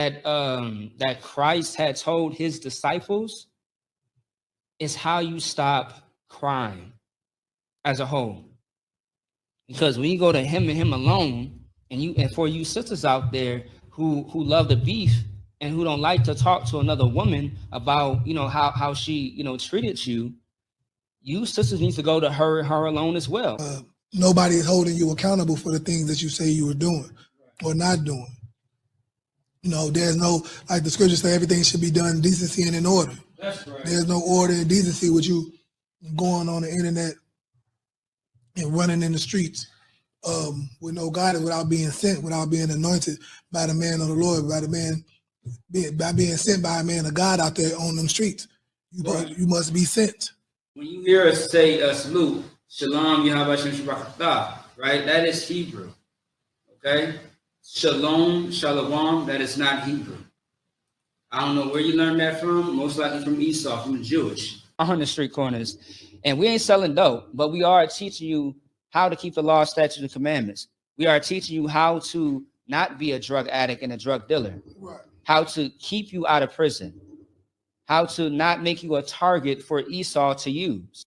that Christ had told his disciples is how you stop crime as a whole. Because when you go to him and him alone, and for you sisters out there who love the beef and who don't like to talk to another woman about, how she, treated you, you sisters need to go to her alone as well. Nobody is holding you accountable for the things that you say you were doing or not doing. There's no, like the scriptures say, everything should be done in decency and in order. That's right. There's no order and decency with you going on the internet and running in the streets with no guidance, without being sent, without being anointed by the man of the Lord, by being sent by a man of God out there on them streets. You must be sent. When you hear us say salute, Shalom, Yahweh Shem Shabbat, right? That is Hebrew. Okay? Shalom, Shalom, that is not Hebrew. I don't know where you learned that from. Most likely from Esau, from the Jewish. On the street corners. And we ain't selling dope, but we are teaching you how to keep the law, statutes, and commandments. We are teaching you how to not be a drug addict and a drug dealer. Right. How to keep you out of prison. How to not make you a target for Esau to use.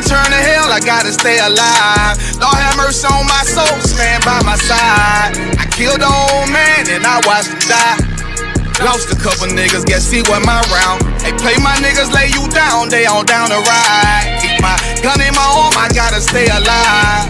Turn to hell, I gotta stay alive. Lord have mercy on my soul, stand by my side. I killed the old man and I watched him die. Lost a couple niggas, guess he wasn't my round. Hey, play my niggas, lay you down, they on down the ride. Keep my gun in my arm, I gotta stay alive.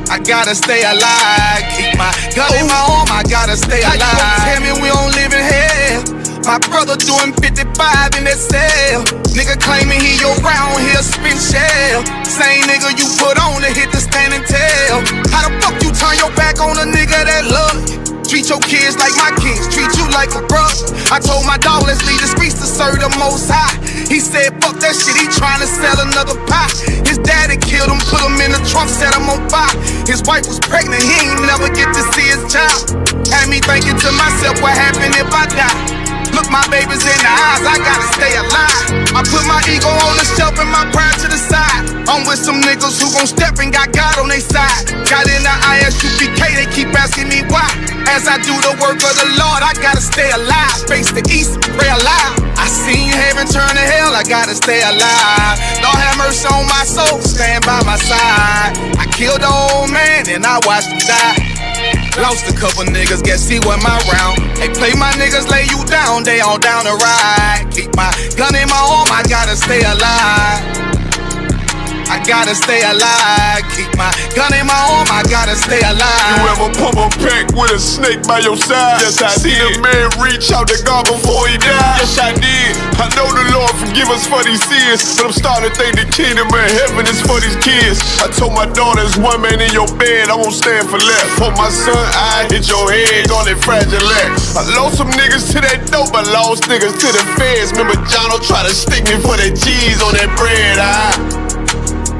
I gotta stay alive. Keep my gun in my arm, I gotta stay alive. Tell me we don't live in hell. My brother doing 55 in that cell. Nigga claiming he your round here spin shell. Same nigga you put on to hit the stand and tell. How the fuck you turn your back on a nigga that love you? Treat your kids like my kids, treat you like a brother. I told my dog, let's leave the streets to serve the Most High. He said, fuck that shit, he trying to sell another pie. His daddy killed him, put him in the trunk, set him on fire. His wife was pregnant, he ain't never get to see his child. Had me thinking to myself, what happened if I die? Look my babies in the eyes, I gotta stay alive. I put my ego on the shelf and my pride to the side. I'm with some niggas who gon' step and got God on their side. Got in the ISUPK, they keep asking me why. As I do the work of the Lord, I gotta stay alive. Face the east, pray alive. I seen heaven turn to hell, I gotta stay alive. Lord have mercy on my soul, stand by my side. I killed the old man and I watched him die. Lost a couple niggas, guess he wasn't my round. Hey, play my niggas, lay you down, they on down the ride. Keep my gun in my arm, I gotta stay alive. I gotta stay alive. Keep my gun in my arm, I gotta stay alive. You ever pump a pack with a snake by your side? Yes, I did. See the man reach out to God before he died? Yes, I did. I know the Lord forgive us for these sins, but I'm starting to think the kingdom of heaven is for these kids. I told my daughter, there's one man in your bed, I won't stand for left. For my son, I hit your head on that fragile legs. I lost some niggas to that dope, I lost niggas to the feds. Remember Jono try to stick me for that cheese on that bread,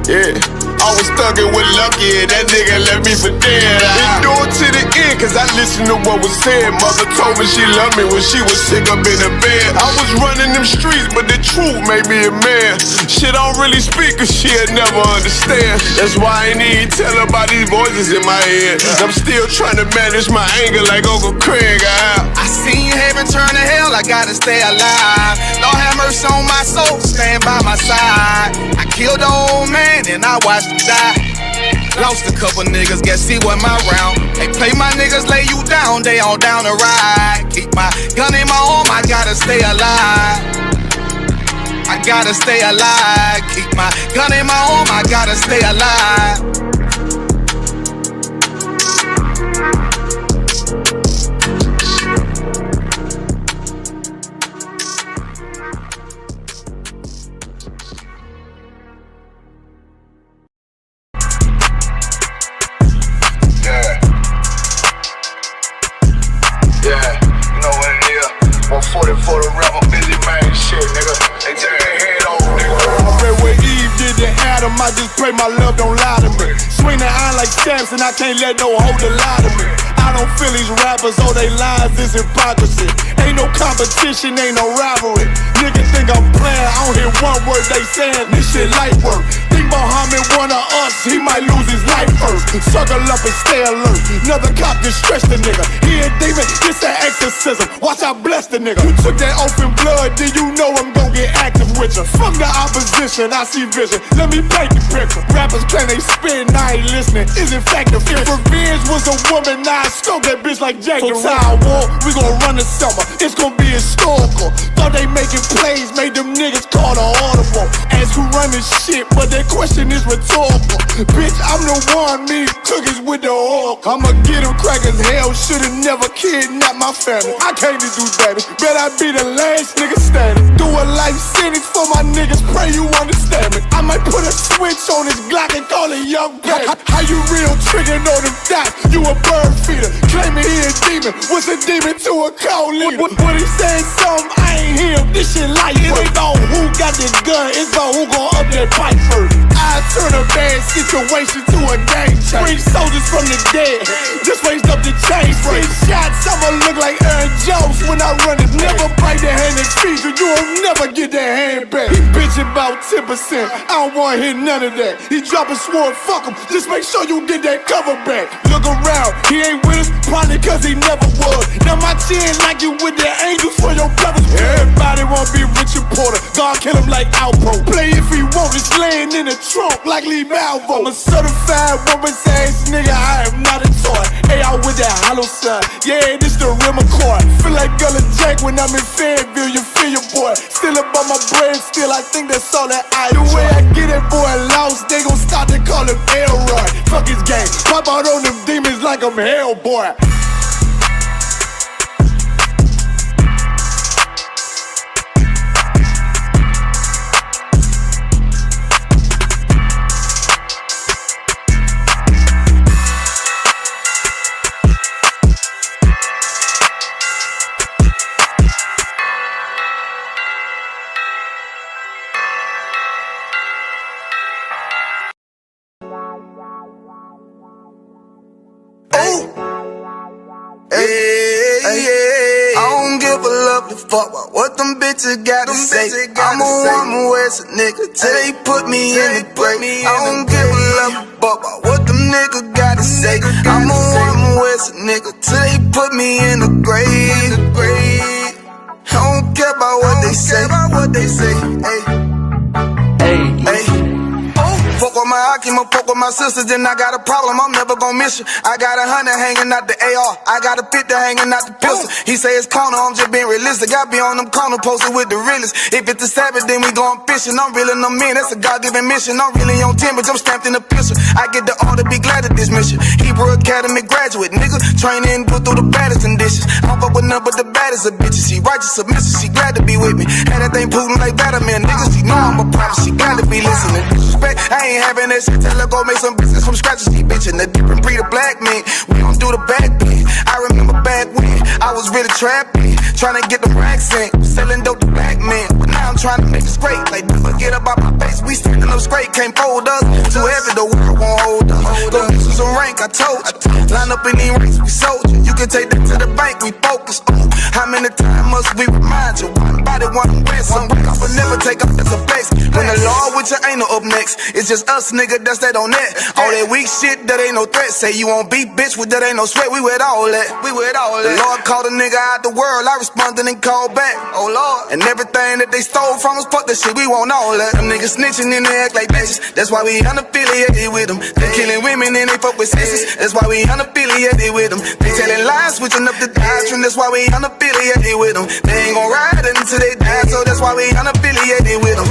yeah, I was thuggin' with Lucky and that nigga left me for dead. Endure to the end, cause I listened to what was said. Mother told me she loved me when she was sick up in the bed. I was running them streets, but the truth made me a man. Shit, I don't really speak, cause she'll never understand. That's why I ain't even tell her about these voices in my head. I'm still trying to manage my anger like Uncle Craig. I seen heaven turn to hell, I gotta stay alive. Lord have mercy on my soul, stand by my side. I killed the old man and I watched him die. Lost a couple niggas, guess he wasn't my round. Hey, play my niggas, lay you down, they on down the ride. Keep my gun in my arm, I gotta stay alive. I gotta stay alive. Keep my gun in my arm, I gotta stay alive. for the rapper, Billy Man shit, nigga. They take their head off, nigga. I read what Eve did to Adam, I just pray my love don't lie to me. Swing the iron like Samson, I can't let no holder lie to me. I don't feel these rappers, all they lies is hypocrisy. Ain't no competition, ain't no rivalry. Niggas think I'm playing, I don't hear one word they saying, this shit light work. Think Muhammad one of us, he might lose his life first. Suckle up and stay alert, another cop just stretch the nigga. He a demon, this an exorcism, watch I bless the nigga. You took that oath in blood, then you know I'm gon' get active with you. Fuck the opposition, I see vision, let me paint the picture. Rappers claim they spit, I ain't listening, is in fact the fear. If revenge was a woman, now I scope that bitch like Jack the Ripper. So war, we gon' run the summer, it's gon' be historical. Thought they making plays, made them niggas call the audible. Ask who run this shit, but that question is rhetorical. Bitch, I'm the one, me cookies with the oil. I'ma get them crackers, hell, should've never kidnapped my family. I came to do damage, bet I be the last nigga standing. Do a life sentence for my niggas, pray you understand me. I might put a switch on this Glock and call it young baby. How you real triggering on them dots? You a bird feeder, claiming he a demon. What's a demon to a cold leader? When he said something, I ain't hear him. This shit light. It ain't about who got the gun, it's about who gon' up that pipe first. I turn a bad situation to a game changer. Bring soldiers from the dead, just raised up the chain. 6 shots, I'ma look like Aaron Jones when I run it. Never bite the hand and feed you, you'll never get that hand back. He bitchin' about 10%, I don't wanna hear none of that. He dropping sword, fuck him, just make sure you get that cover back. Look around, he ain't with us, probably cause he never was. Now my chin like you with the angels for your brothers. Everybody wanna be Richard Porter, God kill him like Alpo. Play if he want, it's laying in the trunk like Lee Malvo. I'm a certified woman's ass nigga, I am not a toy. Hey, I with that hollow side, yeah, this the real McCoy. Feel like Gullah Jack when I'm in Fayetteville, you feel your boy. Still up on my brain, still I think that's all that I enjoy. The way I get that boy lost, they gon' start to call him Elroy. Fuck his game, pop out on them demons like I'm Hellboy. Fuck what them bitches gotta say. I'm a woman with a nigga till they put me in the grave. I don't give a love fuck what them niggas gotta say. I'm a woman with a nigga till they put me in the grave. I don't care about what they say. Hey. Fuck with my Akima, fuck with my sisters, then I got a problem, I'm never gon' miss you. I got 100 hanging out the AR, I got a 50 hanging out the pistol. He say it's corner, I'm just being realistic. I be on them corner posted with the realest. If it's the Sabbath, then we going fishing. I'm reeling them in, that's a God-given mission. I'm really on 10, but I'm stamped in the pistol. I get the order, be glad of this mission. Hebrew Academy graduate, nigga, training, go through the baddest conditions. I don't fuck with none but the baddest of bitches. She righteous, submissive, she glad to be with me. Had that thing Putin like Vladimir, niggas, she know I'm a prophet, she glad to be listening. Disrespect, I ain't having that shit, tell her go make some business from scratch. She bitchin' the different breed of black men. We don't do the back bend. I remember back when I was really trapping, trying to get the racks in, selling dope to black men. But now I'm trying to make it straight, like never get up out my face. We standing up straight, can't fold us. Too heavy, the world won't hold us. Go get you some rank, I told you. Line up in these ranks, we soldier. You can take that to the bank, we focus. How many times must we remind you? One body, one way, some break off, but never take off as a flex. When the law with you ain't no up next, it's just us, nigga, that's that on that. All that weak shit, that ain't no threat. Say you won't beat, bitch, with that ain't no sweat. We with all that, The Lord called a nigga out the world, I responded and called back. Oh Lord, and everything that they stole from us, fuck that shit, we want all that. Them niggas snitching and they act like bitches. That's why we unaffiliated with them. They killing women and they fuck with sisters. That's why we unaffiliated with them. They telling lies, switching up the doctrine. That's why we unaffiliated with them. They ain't gon' ride until they die, so that's why we unaffiliated with them.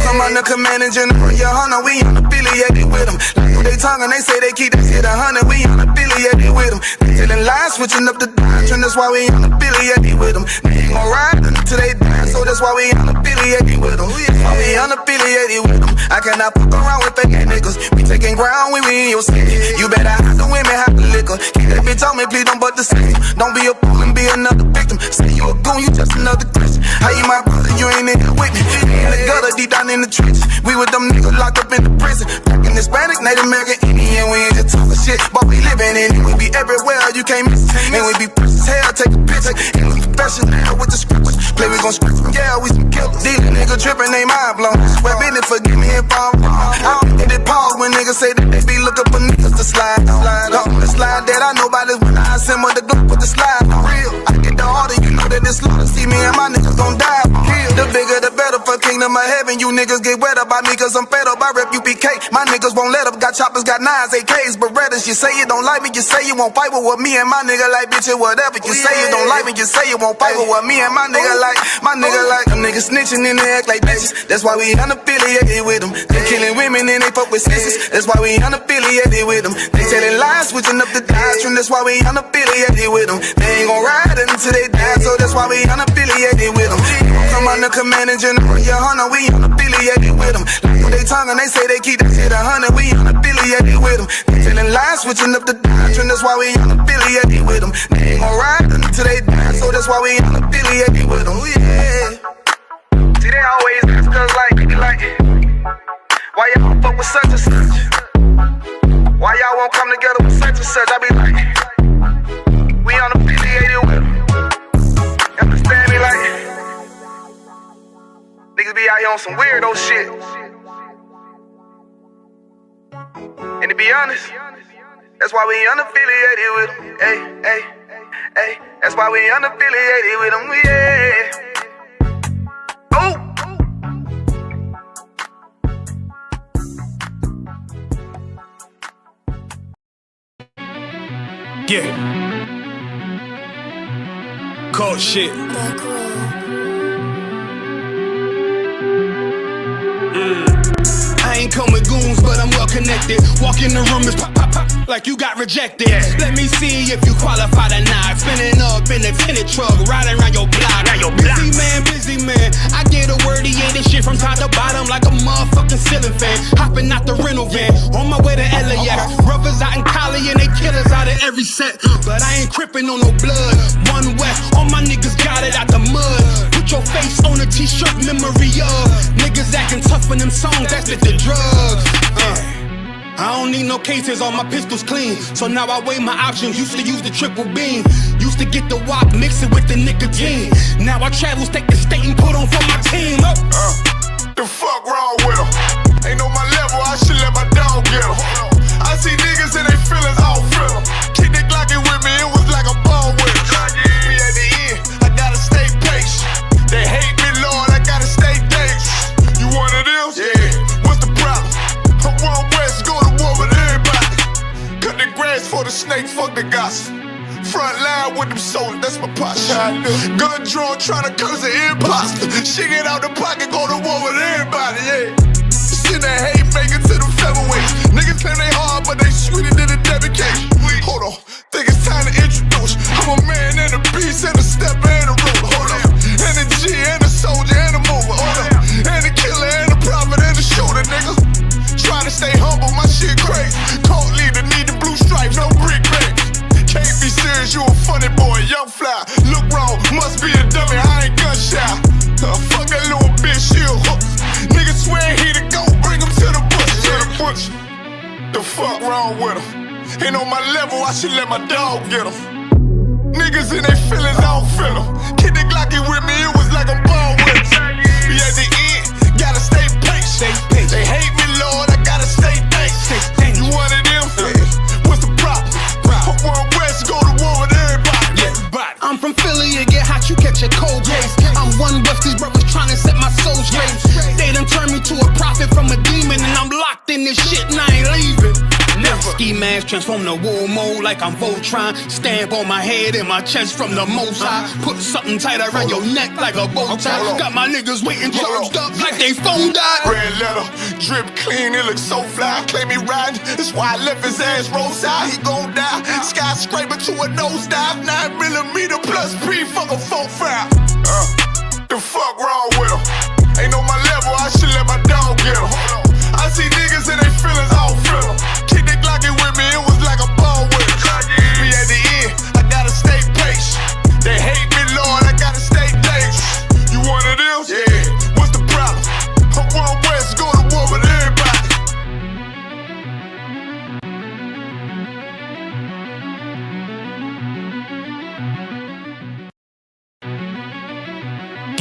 Come on the command and general, your hunter, we unaffiliated with them. Like they tongue and they say they keep that shit 100, we unaffiliated with them. They telling lies, switching up the doctrine. That's why we unaffiliated with them. They ain't gon' ride until they die, so that's why we unaffiliated with them. That's why we unaffiliated with them. I cannot fuck around with fake niggas. We taking ground when we in your city. You better hide the women, hide the liquor. Keep that bitch bitch on me, please don't but the system. Don't be a fool and be another victim. Say you a goon, you just another Christian. How you my brother, you ain't in here with me. In the gutter, deep down in the trenches. We with them niggas locked up in the prison. Fucking Hispanic, Native American, Indian. We ain't just talking shit, but we living in it. We be everywhere, you can't miss it. And we be fresh as hell, take a picture. And we professional with the scriptures. Play, we gon' script from yeah, we some killers. These niggas tripping, they mind blown. Well, business, forgive me if I'm wrong. I don't get it pause when niggas say that they be looking for niggas to slide. The slide that I know about is when I assemble the group with the slide. For real, I get the order, you know that it's slaughter. See me and my niggas gon' die. The bigger the better for kingdom of heaven. You niggas get wet up by me cause I'm fed up. I rep UPK. My niggas won't let up. Got choppers, got nines, AKs, Berettas. You say you don't like me, you say you won't fight with what me and my nigga like, bitch, whatever. You say you don't like me, you say you won't fight with what me and my nigga like. My nigga like them niggas snitching and they act like bitches. That's why we unaffiliated with them. They killing women and they fuck with sisters. That's why we unaffiliated with them. They telling lies, switching up the doctrine. That's why we unaffiliated with them. They ain't gon' ride until they die, so that's why we unaffiliated with them. Come on the commanding general, your hunter, we unaffiliated with them. Like they tongue and they say they keep that shit 100, we unaffiliated with them. They telling lies, switching up the doctrine. That's why we unaffiliated with them. They ain't gon' ride until they die, so that's why we unaffiliated with them. Yeah. See, they always ask us like, why y'all fuck with such and such? Why y'all won't come together with such and such? I be like, we unaffiliated with them. You understand me? Like, niggas be out here on some weirdo shit. And to be honest, that's why we unaffiliated with them. Hey, that's why we unaffiliated with them. Yeah. Yeah. Cold shit. I ain't come with goons, but I'm well connected. Walk in the room, it's pop, pop, pop, like you got rejected. Let me see if you qualify or not. Spinning up in a tinted truck, riding around your block. Busy man. I get a word, he ain't this shit from top to bottom like a motherfucking ceiling fan. Hopping out the rental van, on my way to LAX. Brothers out in Cali and they killers out of every set. But I ain't crippin' on no blood. One West, all my niggas got it out the mud. Put your face on a t-shirt, memory of niggas acting tough in them songs, that's the drugs. I don't need no cases, all my pistols clean. So now I weigh my options, used to use the triple beam. Used to get the wop, mix it with the nicotine. Now I travel state to state and put on for my team. The fuck wrong with them? Ain't on my level, I should let my dog get them. I see niggas and they feelings, I don't feel them. Keep the Glockin' with me, it was like a ball with them. Me at the end, I gotta stay patient. They hate me, Lord, I gotta stay dangerous. You one of them? Yeah. What's the problem? I'm one West, go to war with everybody. Cut the grass for the snakes, fuck the gossip. Front line with them soldiers, that's my posture. Gun drawn, tryna curse an imposter. She get out the pocket, go to war with everybody, yeah. Send that hate maker to them featherweights. Niggas claim they hard, but they sweeter than a debit cake. Hold on, think it's time to introduce. I'm a man and a beast and a stepper and a ruler. Hold on, and a G and a soldier and a mover. Hold on, and a killer and a prophet and a shooter, nigga. Trying to stay humble, my shit crazy. Cold leader, need the blue stripes, no brick baby. Can't be serious, you a funny boy, young fly. Look wrong, must be a dummy, I ain't gun shy. Fuck that little bitch, she a hook. Niggas swear he the go, bring him to the bush. The fuck wrong with him? Ain't on my level, I should let my dog get him. Niggas in they feelings, I don't feel them. Kid the Glocky with me, it was like a ball with him. Be at the end, gotta stay patient. They hate me, Lord, I gotta stay patient. You one of them? What's the problem? I'm one West, go to war with everybody. I'm from Philly, you get hot, you catch a cold case. I'm one West, these brothers trying to set my soul straight. They done turned me to a prophet from a demon, and I'm locked in this shit and I ain't leaving. Ski mask transform to war mode like I'm Voltron. Stamp on my head and my chest from the most high. Put something tight around your neck like a bow tie. Got my niggas waiting charged up like they phone died. Red letter, drip clean, it looks so fly. Claim he riding, that's why I left his ass roadside. He gon' die, skyscraper to a nosedive. 9mm plus P, fuck a 4-5. The fuck wrong with him? Ain't on my level, I should let my dog get him. I see niggas and they feelings, I don't feel them. Keep the Glocky with me, it was like a ball with him. Be at the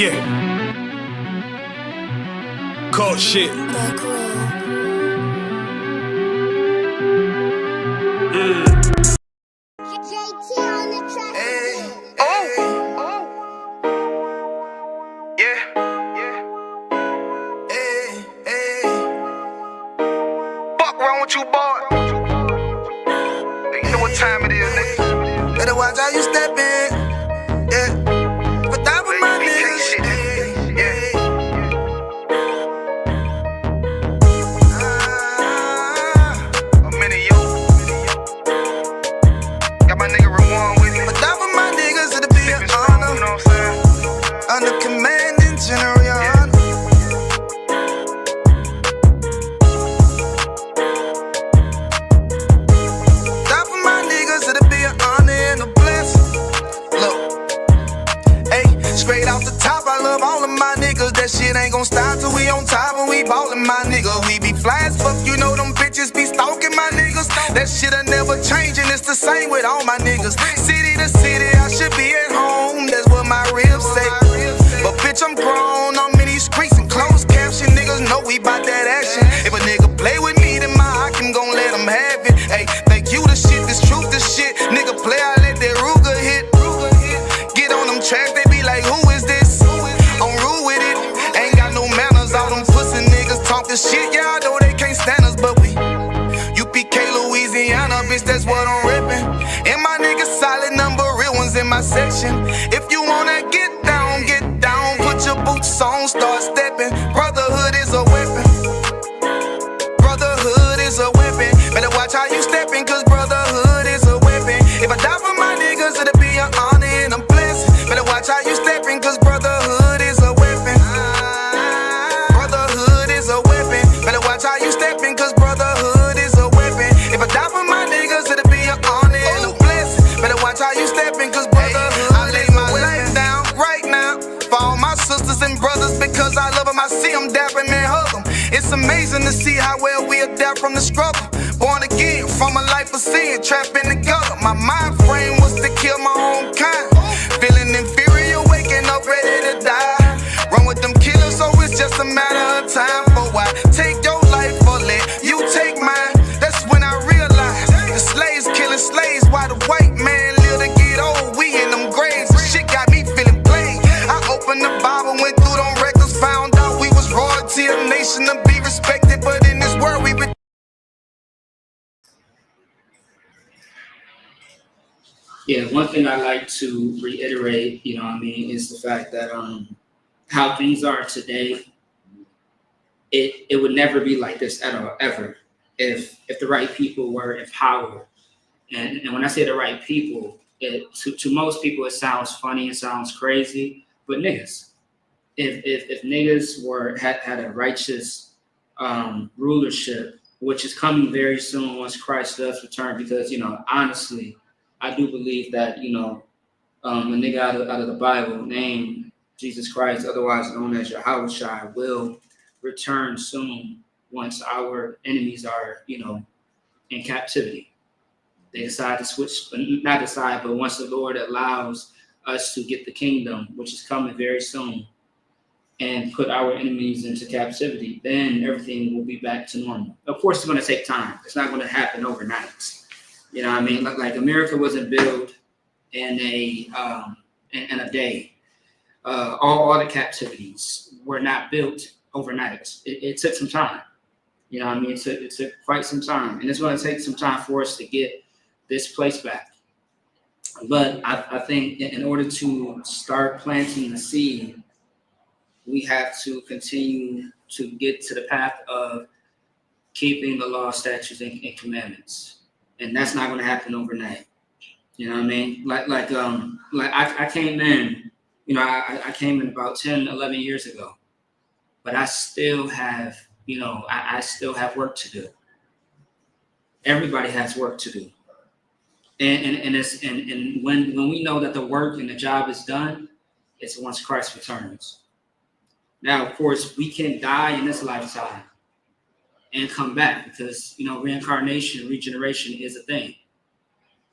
Yeah. Cold shit. Fuck wrong with you, boy? You know what time it is, nigga. Better watch how you step in. Yeah. But that was my niggas. Yeah. A minute, yo. Got my nigga Ramon with me. But that was my niggas, it'll be an honor. You know what I'm saying? Under commanding general, your honor. Straight off the top, I love all of my niggas. That shit ain't gon' stop till we on top and we ballin', my nigga. We be fly as fuck, you know them bitches be stalking my niggas. That shit'll never change and it's the same with all my niggas. City to city, I should be at home. That's what my ribs say. But bitch, I'm grown, I'm in these streets and closed caption. Niggas know we bout that action. If a nigga play with me, then my Hakim gon' let him have it. Hey, thank you the shit, this truth the shit. Nigga play, I let that Ruger hit. Get on them tracks, they be like, who is this? I'm rude with it, ain't got no manners. All them pussy niggas talk the shit, yeah, I know they can't stand us, but we UPK, Louisiana, bitch, that's what I'm rippin'. And my niggas solid, number real ones in my section. If you wanna get down, put your boots on, start steppin'. Brotherhood is a weapon. Brotherhood is a weapon. Better watch how you steppin', cause brotherhood is a weapon. If I die for my niggas, it'll be an honor and a blessing. Better watch how you steppin', cause brotherhood is a weapon. Brotherhood is a weapon. Better watch how you steppin', cause brotherhood is a weapon. If I die for my niggas, it'll be an honor and a blessing. Better watch how you steppin', cause brotherhood I lay my life down right now for all my sisters and brothers, because I love them. I see them dapping and hug them. It's amazing to see how well we adapt from the struggle. Born again from a life of sin, trapping together. My mind frame was to kill my own kind. Feeling inferior, waking up ready to die. Run with them killers, so it's just a matter of time. For why take your life or let you take mine? That's when I realized the slaves killing slaves while the white man live to get old. We in them graves, and shit got me feeling played. I opened the Bible, went through them records, found out we was royalty, a nation to be respected. But in this world we Yeah, one thing I like to reiterate, you know what I mean, is the fact that how things are today, it would never be like this at all, ever, if the right people were in power. And when I say the right people, to most people it sounds funny, it sounds crazy, but niggas, if niggas had a righteous rulership, which is coming very soon once Christ does return, because, you know, honestly, I do believe that, you know, a nigga out of the Bible named Jesus Christ, otherwise known as Yahushua, will return soon once our enemies are, you know, in captivity. They decide to switch, not decide, but once the Lord allows us to get the kingdom, which is coming very soon, and put our enemies into captivity, then everything will be back to normal. Of course, it's going to take time. It's not going to happen overnight. You know what I mean? Like America wasn't built in a day. All the captivities were not built overnight. It took some time. You know what I mean? It took quite some time. And it's going to take some time for us to get this place back. But I think in order to start planting the seed, we have to continue to get to the path of keeping the law, statutes, and commandments. And that's not going to happen overnight. You know what I mean? Like I came in, you know, I came in about 10, 11 years ago, but I still have, you know, I still have work to do. Everybody has work to do. And when we know that the work and the job is done, it's once Christ returns. Now, of course, we can die in this lifetime and come back, because, you know, reincarnation, regeneration is a thing.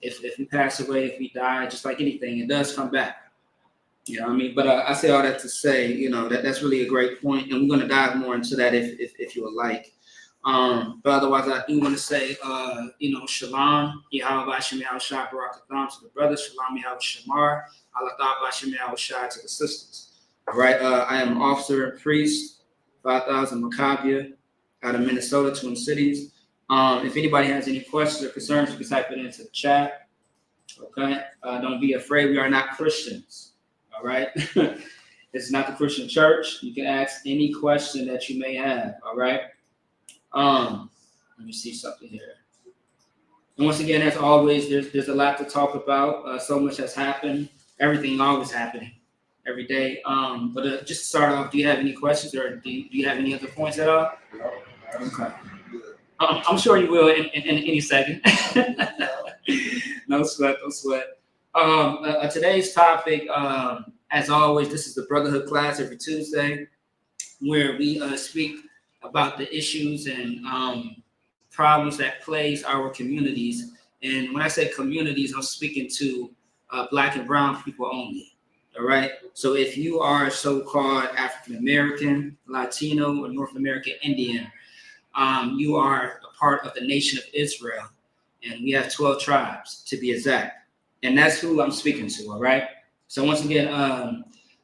If we pass away, if we die, just like anything, it does come back. Yeah, I mean, but I say all that to say, that's really a great point, and we're going to dive more into that if you would like. But otherwise, I do want to say, Shalom, Yahweh Bashem Yahushua Barakatham to the brothers, Shalom Yahweh Shamar, Allah Bashem Yahushua to the sisters. All right, I am officer and priest, 5,000 Maccabia, out of Minnesota, Twin Cities. If anybody has any questions or concerns, you can type it into the chat. Okay, don't be afraid. We are not Christians. All right, it's not the Christian church. You can ask any question that you may have. All right. Let me see something here. And once again, as always, there's a lot to talk about. So much has happened. Everything always happening every day. But just to start off, do you have any questions or do you have any other points at all? Okay. I'm sure you will in any second. No sweat, no sweat. Today's topic, as always, this is the Brotherhood class every Tuesday, where we speak about the issues and problems that plagues our communities. And when I say communities, I'm speaking to Black and brown people only. All right. So if you are so-called African American, Latino, or North American Indian, you are a part of the nation of Israel. And we have 12 tribes to be exact. And that's who I'm speaking to. All right. So once again,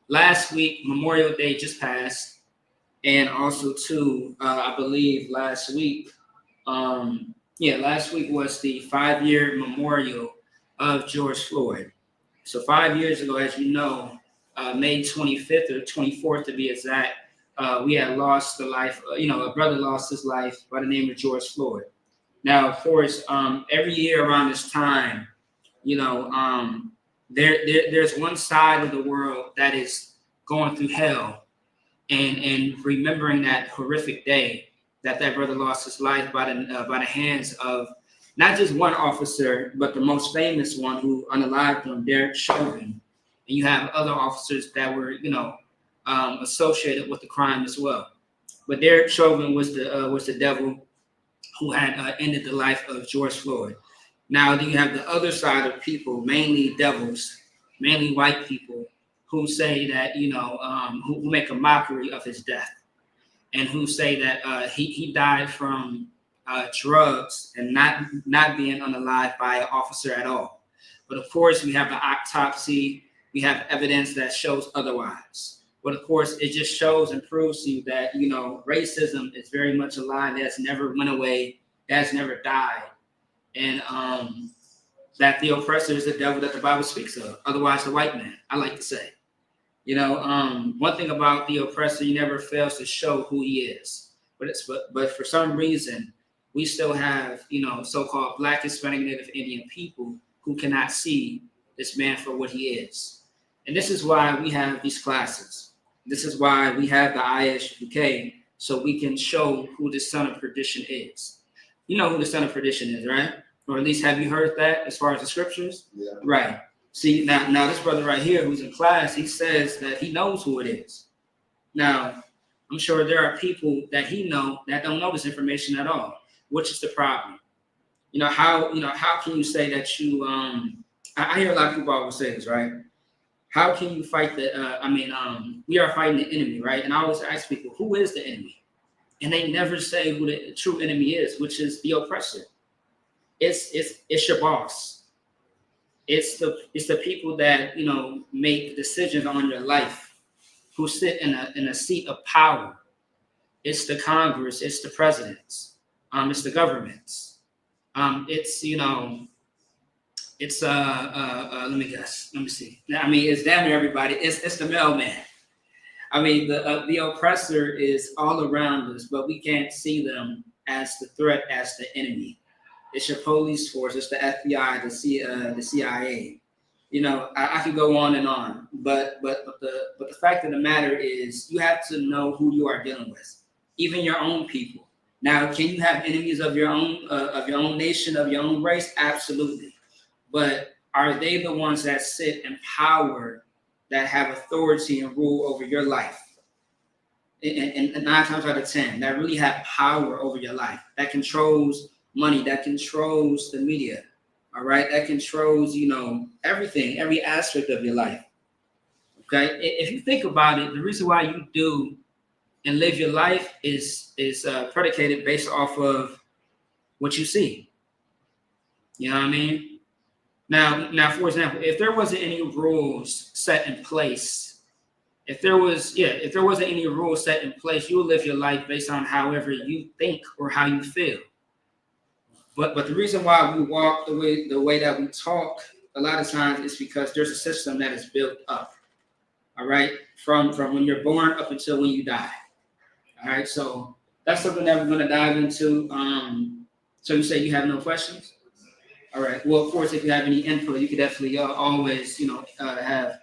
last week, Memorial Day just passed. And also, too, I believe last week was the 5-year memorial of George Floyd. So 5 years ago, as you know, May 25th or 24th to be exact, we had lost the life, a brother lost his life by the name of George Floyd. Now, of course, every year around this time, there's one side of the world that is going through hell and remembering that horrific day that brother lost his life by the hands of not just one officer, but the most famous one who unalived him, Derek Chauvin. And you have other officers that were, associated with the crime as well. But Derek Chauvin was the devil who had ended the life of George Floyd. Now, then you have the other side of people, mainly devils, mainly white people, who say that, who make a mockery of his death and who say that he died from drugs and not being unalived by an officer at all. But of course, we have the autopsy. We have evidence that shows otherwise. But of course, it just shows and proves to you that, racism is very much alive. It has never went away. It has never died. And that the oppressor is the devil that the Bible speaks of. Otherwise, the white man, I like to say. One thing about the oppressor, he never fails to show who he is. But for some reason, we still have, so-called Black, Hispanic, Native Indian people who cannot see this man for what he is. And this is why we have these classes. This is why we have the ISUK, so we can show who the son of perdition is. You know who the son of perdition is, right? Or at least have you heard that as far as the scriptures? Yeah. Right. See, now this brother right here who's in class, he says that he knows who it is. Now, I'm sure there are people that he know that don't know this information at all, which is the problem. How can you say that you, I hear a lot of people always say this, right? How can you fight we are fighting the enemy, right? And I always ask people, who is the enemy? And they never say who the true enemy is, which is the oppressor. It's your boss. It's the people that, make decisions on your life, who sit in a seat of power. It's the Congress, it's the presidents, it's the governments. Let me guess. Let me see. It's damn near everybody. It's the mailman. The oppressor is all around us, but we can't see them as the threat, as the enemy. It's your police force. It's the FBI, the CIA. I could go on and on, but the fact of the matter is, you have to know who you are dealing with, even your own people. Now, can you have enemies of your own nation, of your own race? Absolutely. But are they the ones that sit in power, that have authority and rule over your life? And 9 times out of 10, that really have power over your life, that controls money, that controls the media, all right? That controls, everything, every aspect of your life, Okay, if you think about it, the reason why you do and live your life is predicated based off of what you see. You know what I mean? Now, for example, if there wasn't any rules set in place, if there wasn't any rules set in place, you would live your life based on however you think or how you feel. But the reason why we walk the way that we talk a lot of times is because there's a system that is built up. All right, from when you're born up until when you die. All right, so that's something that we're going to dive into. So you say you have no questions? All right. Well, of course, if you have any input, you could definitely always, have,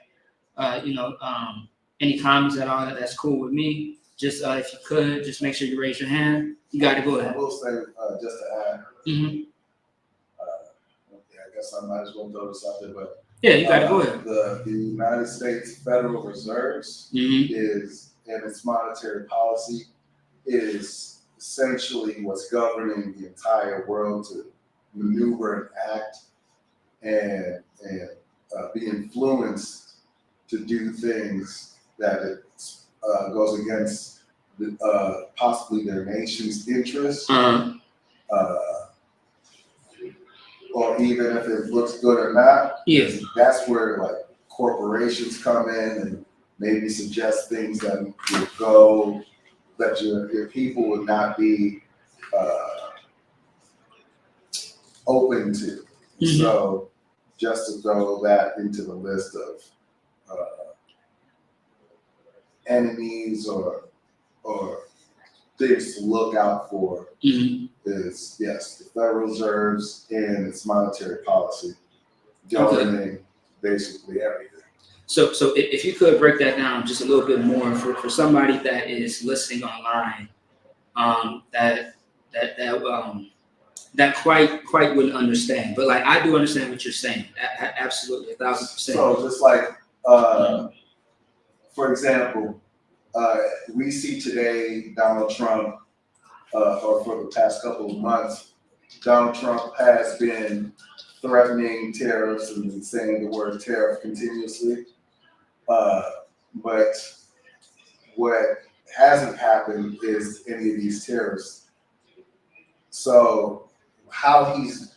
any comments at all. That's cool with me. Just if you could, just make sure you raise your hand. You got to go ahead. I will say, just to add, Mm-hmm. I guess I might as well throw this out there, but Yeah, you got to go ahead. the United States Federal Reserves Mm-hmm. is, and its monetary policy is essentially what's governing the entire world to maneuver and act and be influenced to do things that it goes against possibly their nation's interests. Uh-huh. Or even if it looks good or not, Yeah. that's where like corporations come in and maybe suggest things that will go that your people would not be open to. Mhm. So just to throw that into the list of enemies or things to look out for. Mm-hmm. Is yes, the Federal Reserves and its monetary policy governing basically everything. So if you could break that down just a little bit more for somebody that is listening online, that quite wouldn't understand, but like I do understand what you're saying. Absolutely, 1,000%. So just like, for example, we see today Donald Trump, or for the past couple of months, Donald Trump has been threatening tariffs and saying the word tariff continuously. But what hasn't happened is any of these tariffs. So the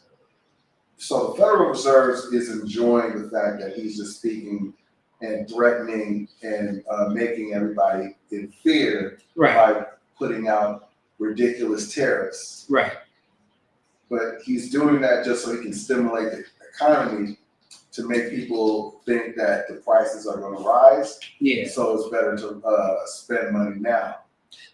Federal Reserve is enjoying the fact that he's just speaking and threatening and making everybody in fear by putting out ridiculous tariffs. Right. But he's doing that just so he can stimulate the economy to make people think that the prices are going to rise. Yeah. So it's better to spend money now.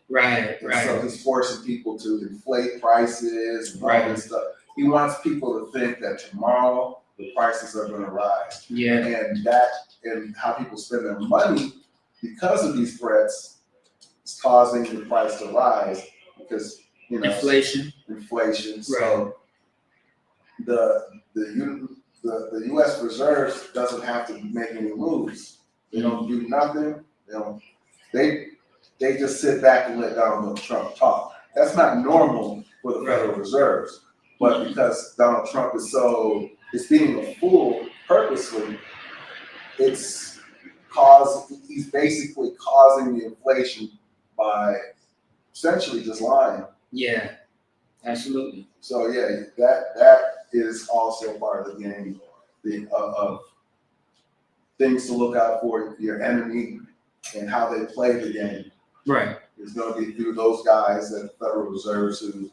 Right. So he's forcing people to inflate prices and all this stuff. He wants people to think that tomorrow the prices are going to rise. Yeah. And how people spend their money because of these threats is causing the price to rise because inflation. Right. So the U.S. Reserve doesn't have to make any moves. They don't do nothing. They just sit back and let Donald Trump talk. That's not normal for the Federal Reserves, but because Donald Trump is being a fool purposely, he's basically causing the inflation by essentially just lying. Yeah, absolutely. So yeah, that is also part of the game of things to look out for your enemy and how they play the game. Right. It's going to be through those guys at the Federal Reserve who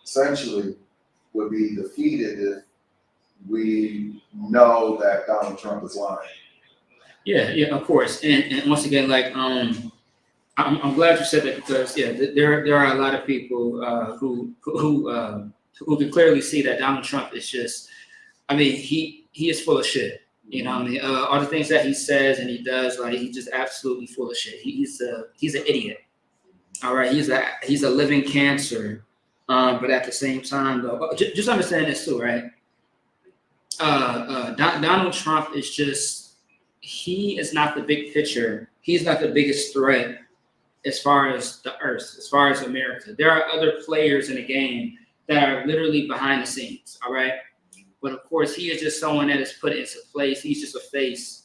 essentially would be defeated if we know that Donald Trump is lying. Yeah, of course. And once again, like I'm glad you said that because there are a lot of people who can clearly see that Donald Trump is just, he is full of shit. You know what I mean? All the things that he says and he does, like he's just absolutely full of shit. He's an idiot. All right, he's a living cancer. But at the same time, though, just understand this too, right? Donald Trump is just, he is not the big picture. He's not the biggest threat as far as the earth, as far as America. There are other players in the game that are literally behind the scenes, all right? But of course, he is just someone that is put into place. He's just a face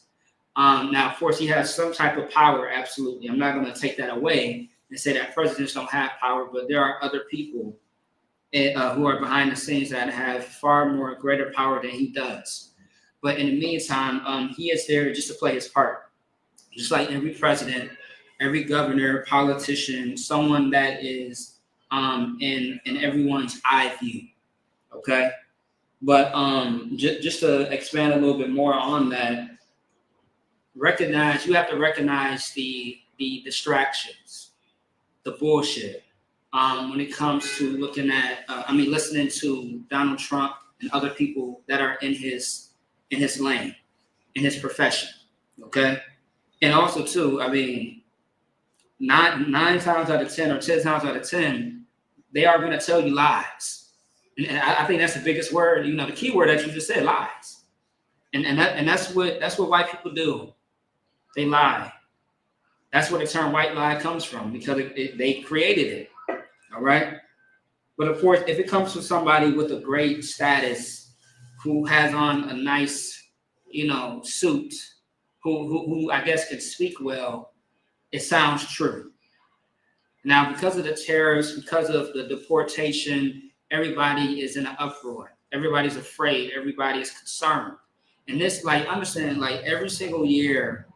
Now, of course, he has some type of power. Absolutely, I'm not going to take that away and say that presidents don't have power, but there are other people who are behind the scenes that have far more greater power than he does. But in the meantime, he is there just to play his part. Just like every president, every governor, politician, someone that is in everyone's eye view. Okay, but just to expand a little bit more on that, you have to recognize the distractions, the bullshit. When it comes to listening to Donald Trump and other people that are in his lane, in his profession, okay? And also too, nine times out of 10 or 10 times out of 10, they are going to tell you lies. And I think that's the biggest word, the key word that you just said, lies. And that's what white people do. They lie. That's where the term white lie comes from, because they created it. All right. But of course, if it comes from somebody with a great status, who has on a nice, suit, who I guess can speak well, it sounds true. Now, because of the tariffs, because of the deportation, everybody is in an uproar. Everybody's afraid. Everybody is concerned. And this, understand, every single year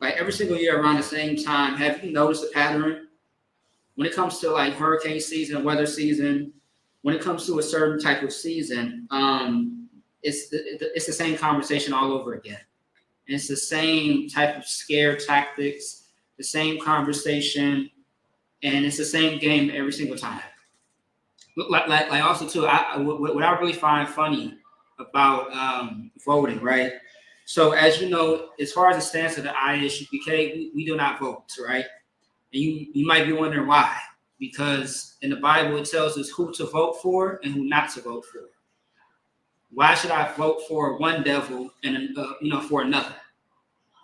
around the same time, have you noticed a pattern? When it comes to hurricane season, weather season, when it comes to a certain type of season, it's the same conversation all over again. And it's the same type of scare tactics, the same conversation, and it's the same game every single time. Also too, what I really find funny about voting, right? So as you know, as far as the stance of the ISUPK, we do not vote, right? And you might be wondering why, because in the Bible it tells us who to vote for and who not to vote for. Why should I vote for one devil and for another?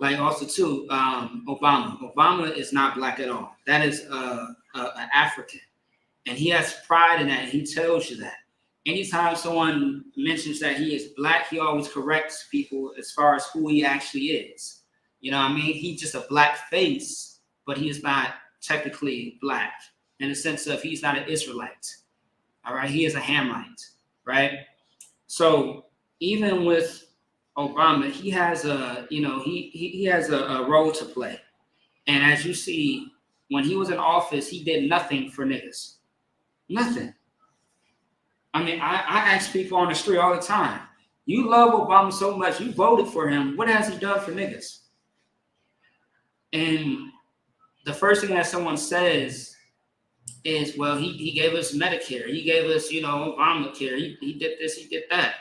Also too, Obama. Obama is not black at all. That is an African, and he has pride in that. And he tells you that. Anytime someone mentions that he is black, he always corrects people as far as who he actually is. He's just a black face, but he is not technically black in the sense of he's not an Israelite. All right, he is a Hamite, right? So even with Obama, he has he has a role to play. And as you see, when he was in office, he did nothing for niggas. Nothing. I ask people on the street all the time, you love Obama so much, you voted for him. What has he done for niggas? And the first thing that someone says is, well, he gave us Medicare. He gave us, Obamacare. He did this, he did that.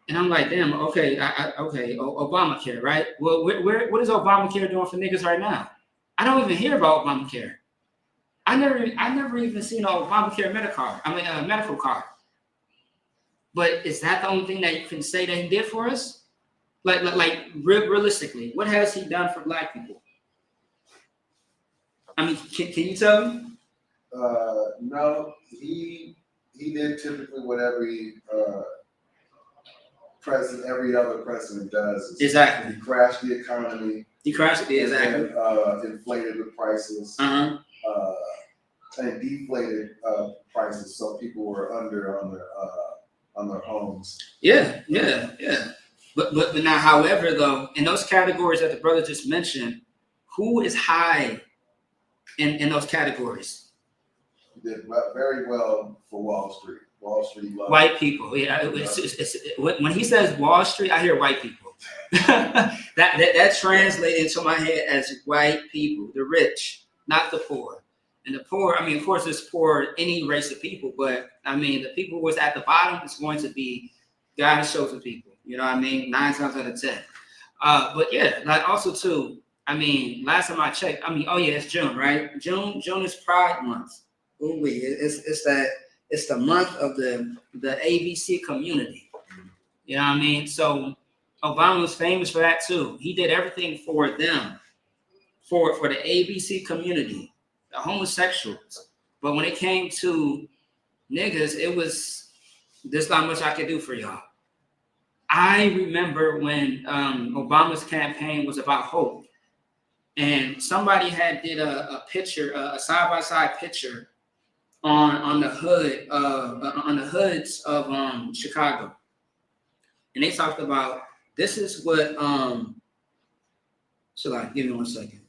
And I'm like, damn, okay, Obamacare, right? Well, what is Obamacare doing for niggas right now? I don't even hear about Obamacare. I never even seen an Obamacare medical card. But is that the only thing that you can say that he did for us? Realistically, what has he done for black people? Can you tell me? No, he did typically what every other president does. Exactly. He crashed the economy. Exactly. And inflated the prices. Uh-huh. And deflated prices, so people were under on their homes. Yeah. But now, however, though, in those categories that the brother just mentioned, who is high in those categories? He did very well for Wall Street. Wall Street loved white people. Yeah, when he says Wall Street, I hear white people. that translates into my head as white people, the rich, not the poor. And the poor, of course, it's poor any race of people, but the people who was at the bottom is going to be God's chosen people. 9 times out of 10. But yeah, also too, last time I checked, it's June, right? June is Pride Month. Ooh, it's the month of the ABC community. So Obama was famous for that too. He did everything for them, for the ABC community, the homosexuals. But when it came to niggas, it was, there's not much I could do for y'all. I remember when Obama's campaign was about hope, and somebody did a picture, a side-by-side picture on the hoods of Chicago, and they talked about this is what give me 1 second.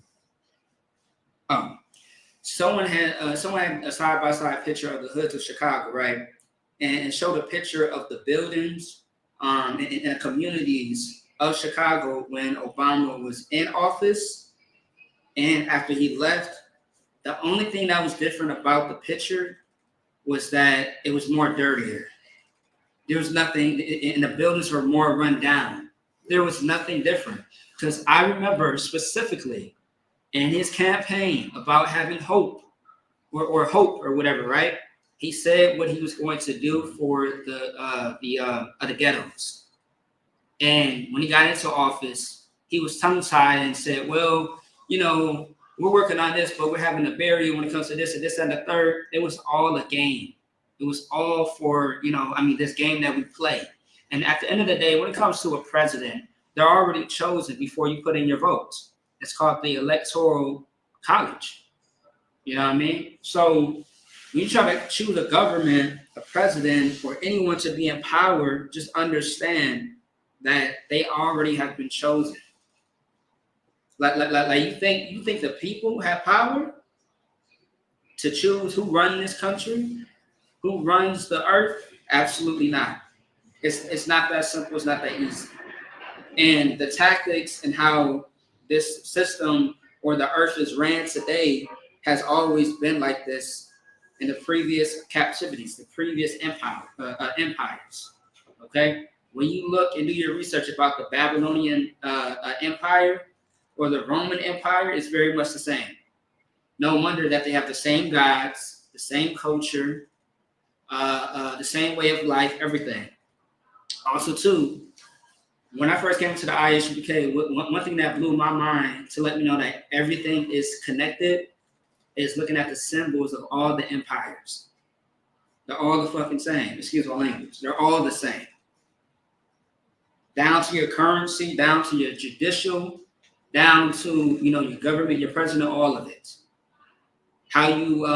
Someone had a side-by-side picture of the hoods of Chicago, right, and showed a picture of the buildings and communities of Chicago when Obama was in office and after he left. The only thing that was different about the picture was that it was more dirtier. There was nothing, and the buildings were more run down. There was nothing different. Because I remember specifically in his campaign about having hope or hope or whatever, right? He said what he was going to do for the ghettos. And when he got into office, he was tongue-tied and said, well, we're working on this, but we're having a barrier when it comes to this and this and the third. It was all a game. It was all for, this game that we play. And at the end of the day, when it comes to a president, they're already chosen before you put in your votes. It's called the Electoral College. You know what I mean? So when you try to choose a government, a president, or anyone to be in power, just understand that they already have been chosen. Like you think the people have power to choose who runs this country, who runs the earth? Absolutely not. It's not that simple. It's not that easy. And the tactics and how this system or the earth is ran today has always been like this in the previous captivities, the previous empires. Okay, when you look and do your research about the Babylonian Empire or the Roman Empire, it's very much the same. No wonder that they have the same gods, the same culture, the same way of life, everything. Also, too, when I first came to the IHBK, one thing that blew my mind to let me know that everything is connected is looking at the symbols of all the empires. They're all the fucking same. Excuse my language. They're all the same. Down to your currency, down to your judicial, down to your government, your president, all of it. How you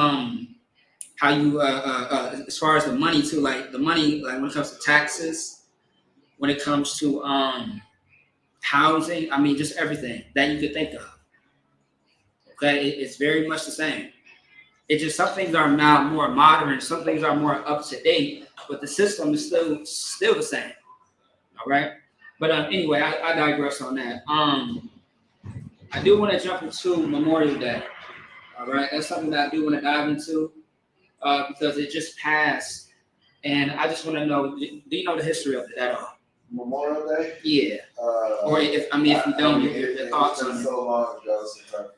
as far as the money too, like the money, like when it comes to taxes, when it comes to housing, just everything that you could think of. Okay, it's very much the same. It's just some things are now more modern, some things are more up to date, but the system is still the same. All right, but anyway, I digress on that. I do want to jump into Memorial Day. All right, that's something that I do want to dive into because it just passed, and I just want to know: do you know the history of it at all? Memorial Day? Yeah. Or if you don't, your thoughts on it. It's been so long ago since I've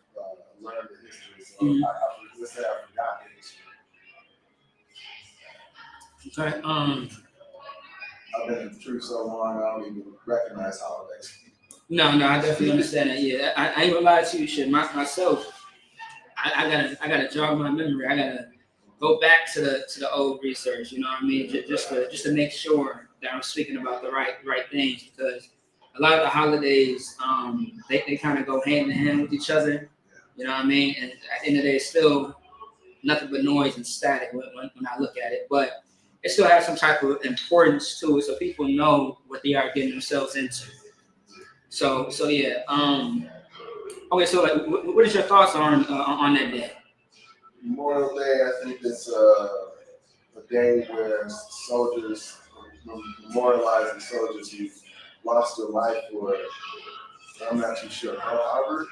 learned the history, so let's say I forgot the history. Okay. I've been in the truth so long, I don't even recognize holidays. No, I definitely understand that. Yeah, I ain't gonna lie to you, shit. Myself, I gotta jog my memory. I gotta go back to the old research. You know what I mean? Just to make sure that I'm speaking about the right things, because a lot of the holidays, they kind of go hand in hand with each other. You know what I mean? And at the end of the day, it's still nothing but noise and static when I look at it. But it still has some type of importance to it, so people know what they are getting themselves into. So yeah. Okay, so like, what is your thoughts on that day? Memorial Day, I think it's a day where soldiers memorialize the soldiers who lost their life for, I'm not too sure, Pearl Harbor.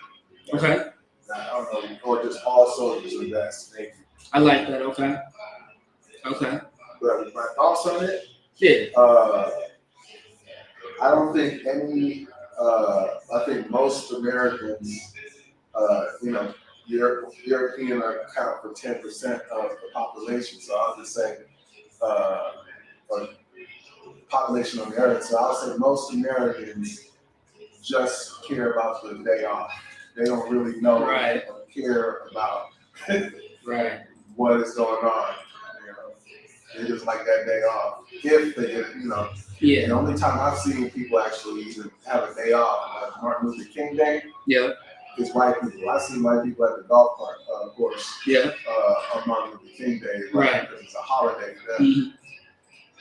Okay. I don't know, or just all soldiers of that state. I like that. Okay. But my thoughts on it? Yeah. I don't think I think most Americans, European account for 10% of the population. So I'll just say, population on the earth. So I'll say most Americans just care about the day off. They don't really know or care about right. what is going on. They just like that day off. If they get, Yeah. the only time I've seen people actually even have a day off, like Martin Luther King Day, Yeah. is white people. I see white people at the golf cart course Yeah. on Martin Luther King Day, Right. Because it's a holiday for them. Mhm.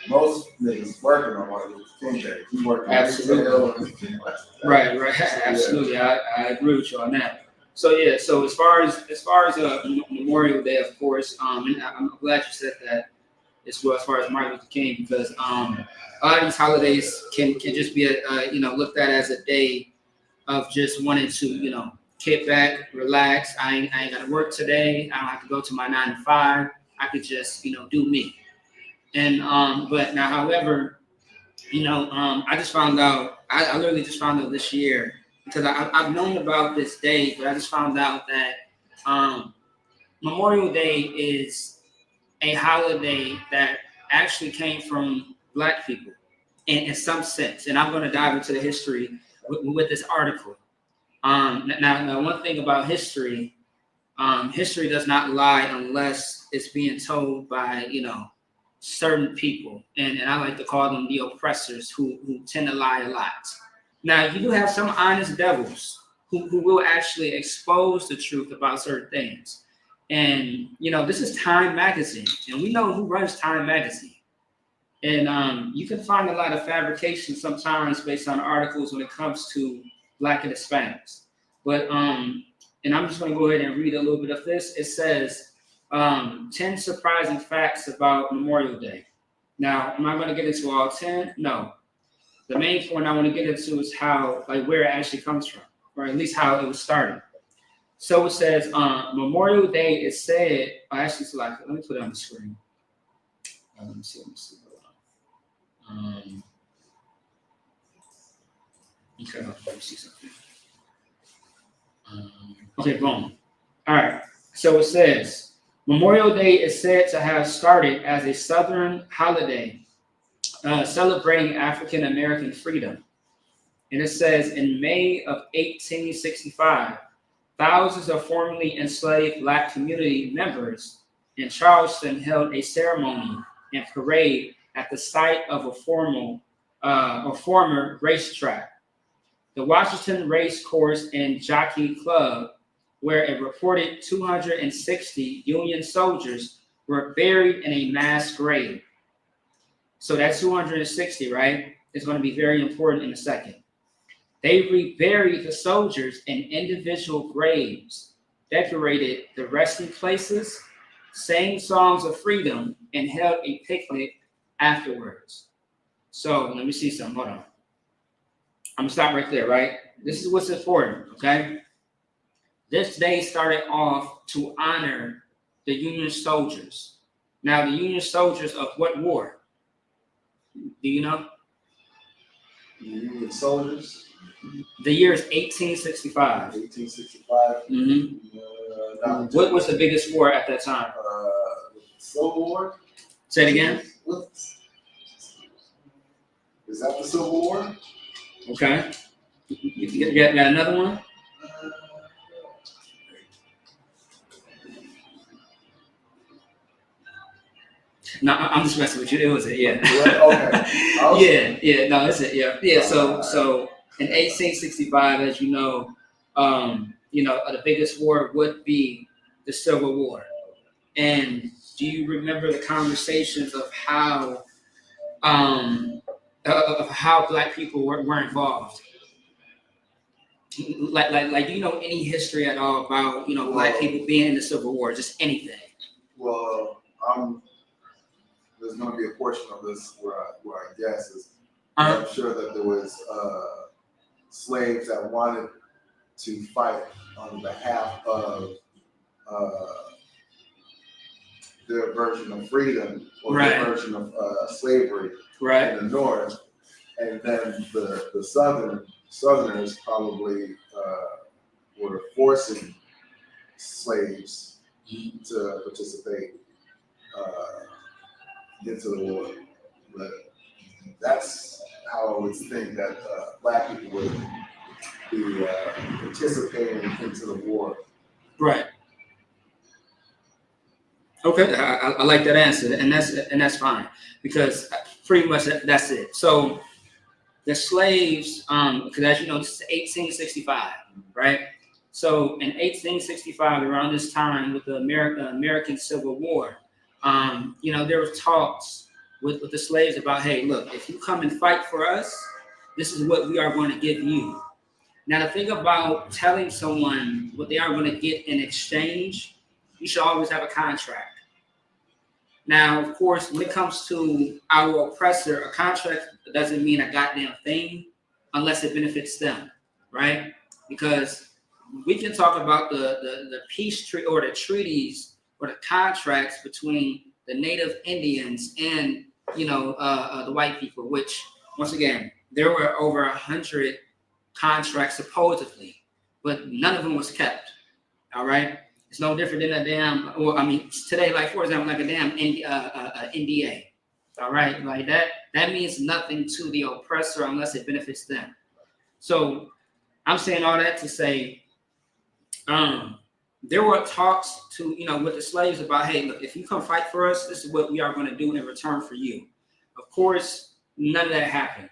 Most niggas working on Martin Luther King Day. You working Absolutely. retail. Right. Absolutely. I agree with you on that. So yeah. So as far as Memorial Day, of course, and I'm glad you said that as well, as far as Martin Luther King, because a lot of these holidays can just be looked at as a day of just wanting to kick back, relax. I ain't got to work today. I don't have to go to my 9 to 5. I could just do me. And but now, however, I just found out. I literally just found out this year, because I've known about this day, but I just found out that Memorial Day is a holiday that actually came from Black people in some sense. And I'm going to dive into the history with this article. Now, one thing about history, history does not lie unless it's being told by, certain people. And I like to call them the oppressors who tend to lie a lot. Now, you do have some honest devils who will actually expose the truth about certain things. And, this is Time Magazine, and we know who runs Time Magazine. And you can find a lot of fabrication sometimes based on articles when it comes to Black and Hispanics. But, and I'm just going to go ahead and read a little bit of this. It says, 10 surprising facts about Memorial Day. Now, am I going to get into all 10? No. The main point I want to get into is where it actually comes from, or at least how it was started. So it says, Memorial Day is said, let me put it on the screen. Let me see. Okay, let me see something. Okay, boom. All right. So it says, Memorial Day is said to have started as a Southern holiday celebrating African American freedom. And it says, in May of 1865, thousands of formerly enslaved Black community members in Charleston held a ceremony and parade at the site of a former racetrack, the Washington Race Course and Jockey Club, where a reported 260 Union soldiers were buried in a mass grave. So that 260, right, is going to be very important in a second. They reburied the soldiers in individual graves, decorated the resting places, sang songs of freedom, and held a picnic afterwards. So let me see something. Hold on. I'm going to stop right there, right? This is what's important, okay? This day started off to honor the Union soldiers. Now, the Union soldiers of what war? Do you know? The Union soldiers. The year is 1865. 1865. Mm-hmm. What was the biggest war at that time? Civil War. Say it again. Is that the Civil War? Okay. You got another one? No, I'm just messing with you. It was it, yeah. Okay. Yeah. No, it's it. Yeah. So in 1865, as you know, the biggest war would be the Civil War. And do you remember the conversations of how Black people were involved? Like, do you know any history at all about Black people being in the Civil War? Just anything? Well, there's going to be a portion of this where I guess is I'm sure that there was slaves that wanted to fight on behalf of their version of freedom or their version of slavery in the North, and then the Southerners probably were forcing slaves to participate into the war. But that's how I would think that Black people would be participating into the war. Right. Okay, I like that answer, and that's fine, because pretty much that's it. So the slaves, because as you know, this is 1865, right? So in 1865, around this time with the American Civil War, there was talks with the slaves about, hey, look, if you come and fight for us, this is what we are going to give you. Now, the thing about telling someone what they are going to get in exchange, you should always have a contract. Now, of course, when it comes to our oppressor, a contract doesn't mean a goddamn thing unless it benefits them, right? Because we can talk about the peace treaty or the treaties or the contracts between the native Indians and the white people, which once again there were over 100 contracts supposedly, but none of them was kept. All right. It's no different than a damn, or I mean, today, like for example, like a damn NDA. All right, like that means nothing to the oppressor unless it benefits them. So I'm saying all that to say, there were talks to with the slaves about, hey, look, if you come fight for us, this is what we are going to do in return for you. Of course, none of that happened.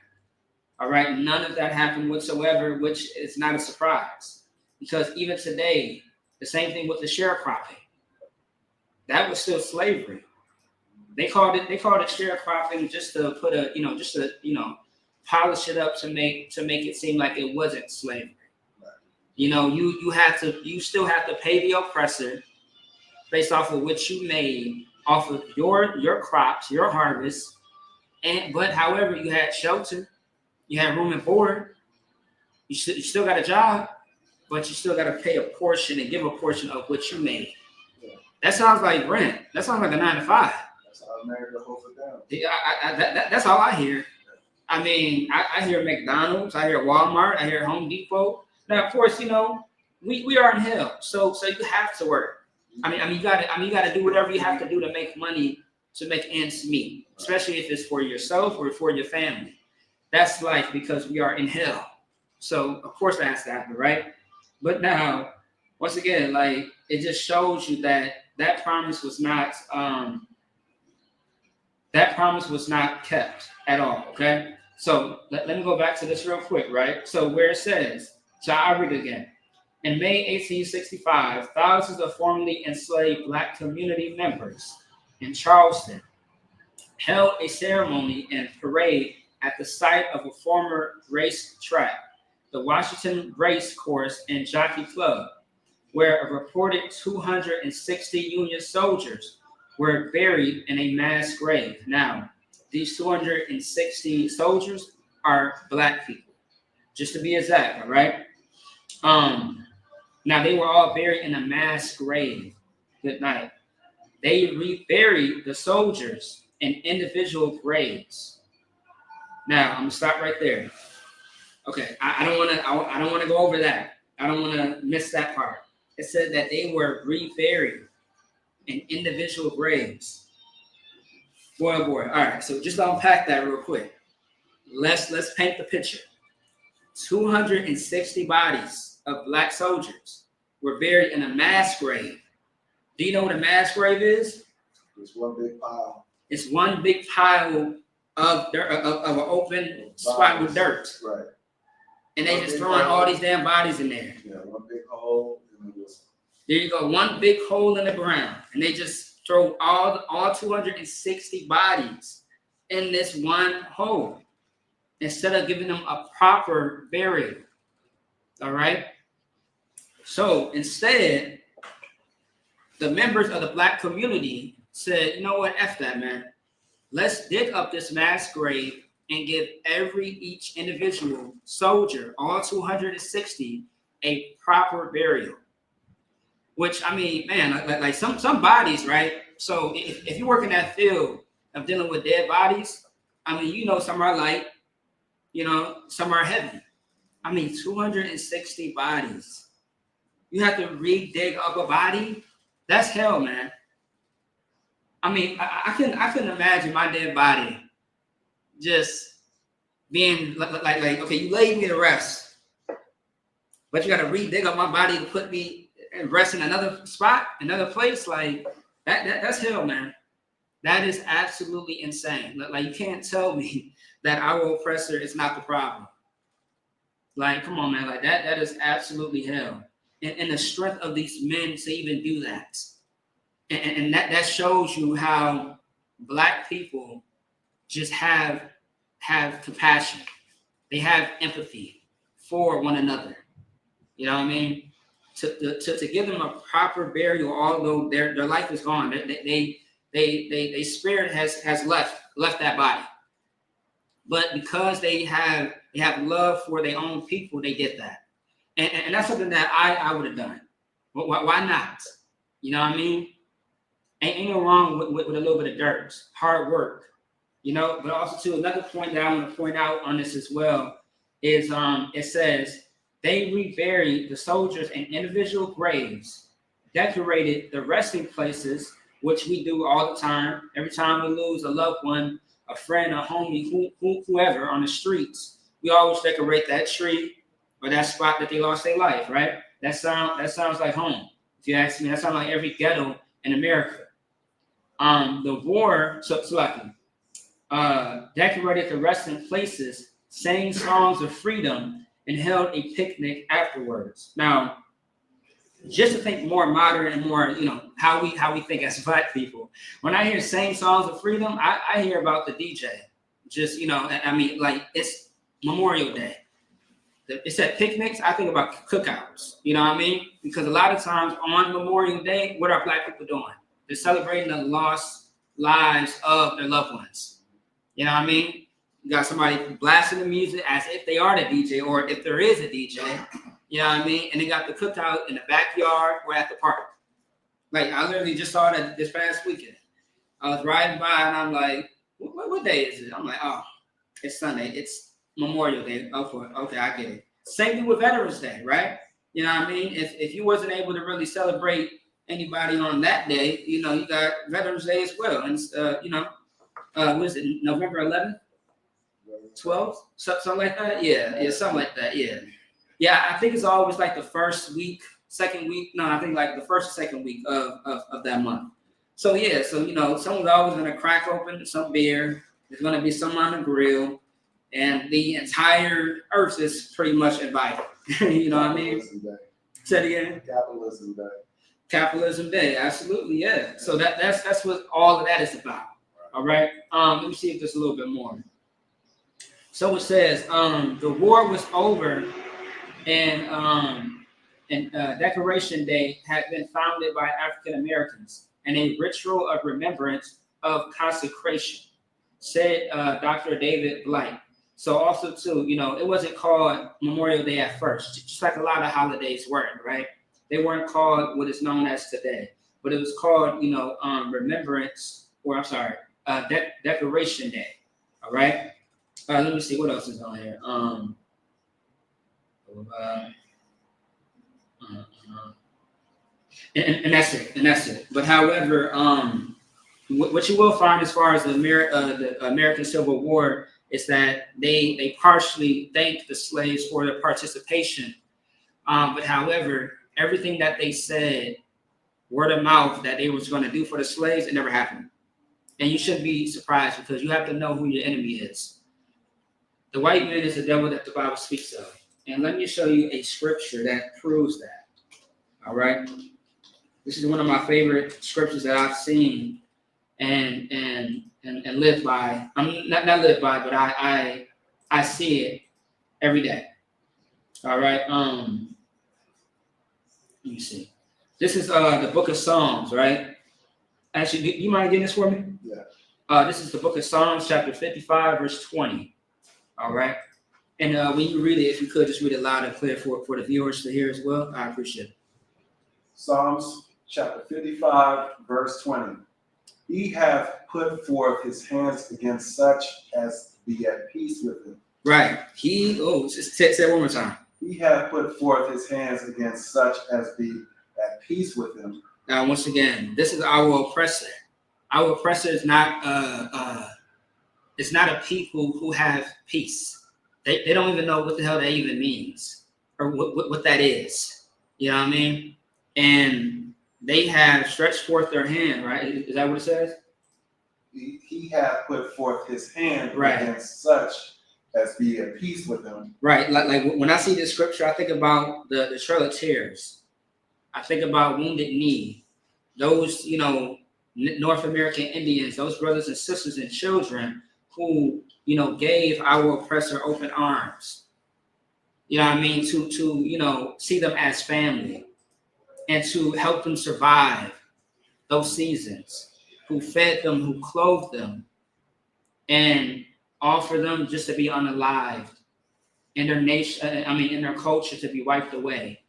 All right, none of that happened whatsoever, which is not a surprise, because even today. The same thing with the sharecropping. That was still slavery. They called it sharecropping just to put polish it up to make it seem like it wasn't slavery. You still have to pay the oppressor based off of what you made off of your crops, your harvest, but however you had shelter, you had room and board, you still got a job. But you still got to pay a portion and give a portion of what you made. Yeah. That sounds like rent. That sounds like a 9 to 5. That's how America holds it down. That's all I hear. I mean, I hear McDonald's, I hear Walmart, I hear Home Depot. Now, of course, we are in hell, so you have to work. I mean, you got to do whatever you have to do to make money, to make ends meet, especially if it's for yourself or for your family. That's life, because we are in hell. So of course that has to happen, right? But now, once again, like, it just shows you that promise was not kept at all. Okay, so let me go back to this real quick, right? So where it says, so I'll read it again. In May 1865, thousands of formerly enslaved Black community members in Charleston held a ceremony and parade at the site of a former race track, the Washington Race Course and Jockey Club, where a reported 260 Union soldiers were buried in a mass grave. Now, these 260 soldiers are Black people, just to be exact, all right? Now, they were all buried in a mass grave. Good night. They reburied the soldiers in individual graves. Now, I'm gonna stop right there. Okay, I don't want to go over that. I don't want to miss that part. It said that they were reburied in individual graves. Boy, oh boy. All right, so just unpack that real quick. Let's paint the picture. 260 bodies of Black soldiers were buried in a mass grave. Do you know what a mass grave is? It's one big pile. It's one big pile of dirt, of an open spot with dirt. Right. And they just throwing all these damn bodies in there. Yeah, one big hole. There you go, one big hole in the ground. And they just throw all 260 bodies in this one hole instead of giving them a proper burial. All right? So instead, the members of the Black community said, you know what, F that, man. Let's dig up this mass grave and give each individual soldier, all 260, a proper burial. Which, I mean, man, like some bodies, right? So if you work in that field of dealing with dead bodies, I mean, some are light, some are heavy. I mean, 260 bodies. You have to re-dig up a body? That's hell, man. I mean, I couldn't imagine my dead body just being like okay, you laid me to rest, but you got to re-dig up my body to put me and rest in another spot, another place. Like, That's hell, man. That is absolutely insane. Like you can't tell me that our oppressor is not the problem. Like, come on, man. Like that is absolutely hell. And the strength of these men to even do that. And that shows you how Black people just have compassion. They have empathy for one another. You know what I mean? To give them a proper burial, although their life is gone, they spirit has left that body. But because they have love for their own people, they get that. And that's something that I would have done. Why not? You know what I mean? Ain't no wrong with a little bit of dirt, hard work, you know. But also too, another point that I want to point out on this as well is it says they reburied the soldiers in individual graves, decorated the resting places, which we do all the time. Every time we lose a loved one, a friend, a homie, whoever on the streets, we always decorate that tree or that spot that they lost their life, right? That sounds like home. If you ask me, that sounds like every ghetto in America. The war, decorated the resting places, sang songs of freedom, and held a picnic afterwards. Now, just to think more modern and more, you know, how we think as Black people. When I hear sing songs of freedom, I hear about the DJ. Just, you know, I mean, like it's Memorial Day. It's at picnics. I think about cookouts. You know what I mean? Because a lot of times on Memorial Day, what are Black people doing? They're celebrating the lost lives of their loved ones. You know what I mean? You got somebody blasting the music as if they are the DJ, or if there is a DJ. You know what I mean? And they got the cookout in the backyard or at the park. Like I literally just saw that this past weekend. I was riding by and I'm like, what day is it? I'm like, oh, it's Sunday. It's Memorial Day. Okay, I get it. Same thing with Veterans Day, right? You know what I mean? If you wasn't able to really celebrate anybody on that day, you know, you got Veterans Day as well. And, you know, what is it, November 11th? 12th? Something like that? Yeah, something like that, yeah. Yeah, I think it's always like the first week, second week. No, I think like the first or second week of that month. So, yeah, so, you know, someone's always going to crack open some beer. There's going to be some on the grill. And the entire earth is pretty much invited. You know what I mean? Say it again. Capitalism Day. Capitalism Day, absolutely, yeah. So that's what all of that is about. All right. Let me see if there's a little bit more. So it says the war was over, and Decoration Day had been founded by African Americans, and a ritual of remembrance of consecration, said Dr. David Blight. So also too, you know, it wasn't called Memorial Day at first, just like a lot of holidays weren't, right? They weren't called what is known as today, but it was called, you know, Remembrance, or I'm sorry, Decoration Day. All right. Let me see what else is on here. And that's it. And that's it. But however, what you will find as far as the American Civil War is that they partially thanked the slaves for their participation. But however, everything that they said, word of mouth, that they was going to do for the slaves, it never happened. And you shouldn't be surprised, because you have to know who your enemy is. The white man is the devil that the Bible speaks of. And let me show you a scripture that proves that. All right. This is one of my favorite scriptures that I've seen and live by. I mean, not live by, but I see it every day. All right. Let me see. This is the book of Psalms, right? Actually, do you mind getting this for me? Yeah. This is the book of Psalms, chapter 55, verse 20. All right. And when you read it, if you could just read it loud and clear for the viewers to hear as well, I appreciate it. Psalms chapter 55, verse 20. He hath put forth his hands against such as be at peace with him. Right. Just say it one more time. He hath put forth his hands against such as be at peace with him. Now, once again, this is our oppressor. Our oppressor is not it's not a people who have peace. They don't even know what the hell that even means, or what that is. You know what I mean? And they have stretched forth their hand, right? Is that what it says? He hath put forth his hand Right. against such as be at peace with him. Right. Like when I see this scripture, I think about the Trail of Tears. I think about Wounded Knee. Those, North American Indians, those brothers and sisters and children who, gave our oppressor open arms. You know what I mean? To see them as family and to help them survive those seasons, who fed them, who clothed them, and offer them just to be unalived, in their nation, in their culture to be wiped away.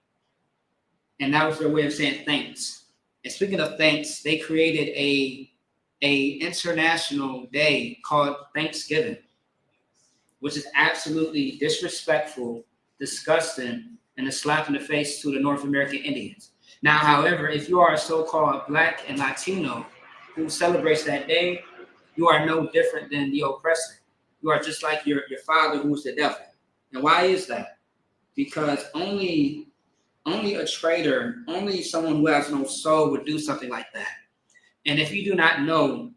And that was their way of saying thanks. And speaking of thanks, they created a international day called Thanksgiving, which is absolutely disrespectful, disgusting, and a slap in the face to the North American Indians. Now, however, if you are a so-called Black and Latino who celebrates that day, you are no different than the oppressor. You are just like your father, who is the devil. And why is that? Because only a traitor, only someone who has no soul would do something like that. And if you do not know,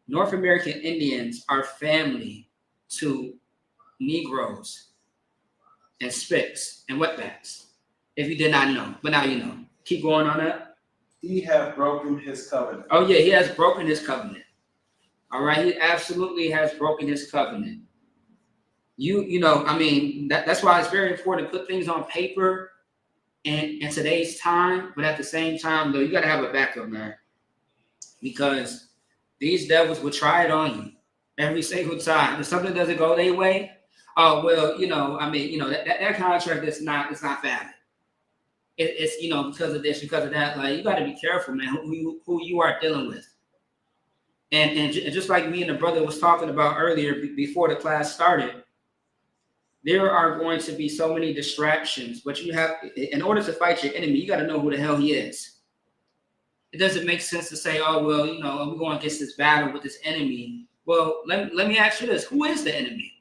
North American Indians are family to Negroes and Spics and wetbacks. If you did not know, but now you know. Keep going on that. He hath broken his covenant. Oh yeah, he has broken his covenant. All right, he absolutely has broken his covenant. That's why it's very important to put things on paper in today's time, but at the same time, though, you got to have a backup, man, because these devils will try it on you every single time. If something doesn't go their way, oh well, that contract it's not valid. It's because of this, because of that. Like, you got to be careful, man, who you are dealing with. And just like me and the brother was talking about earlier before the class started, there are going to be so many distractions, but you have, in order to fight your enemy, you got to know who the hell he is. It doesn't make sense to say, oh, well, we're going against this battle with this enemy. Well, let me ask you this. Who is the enemy?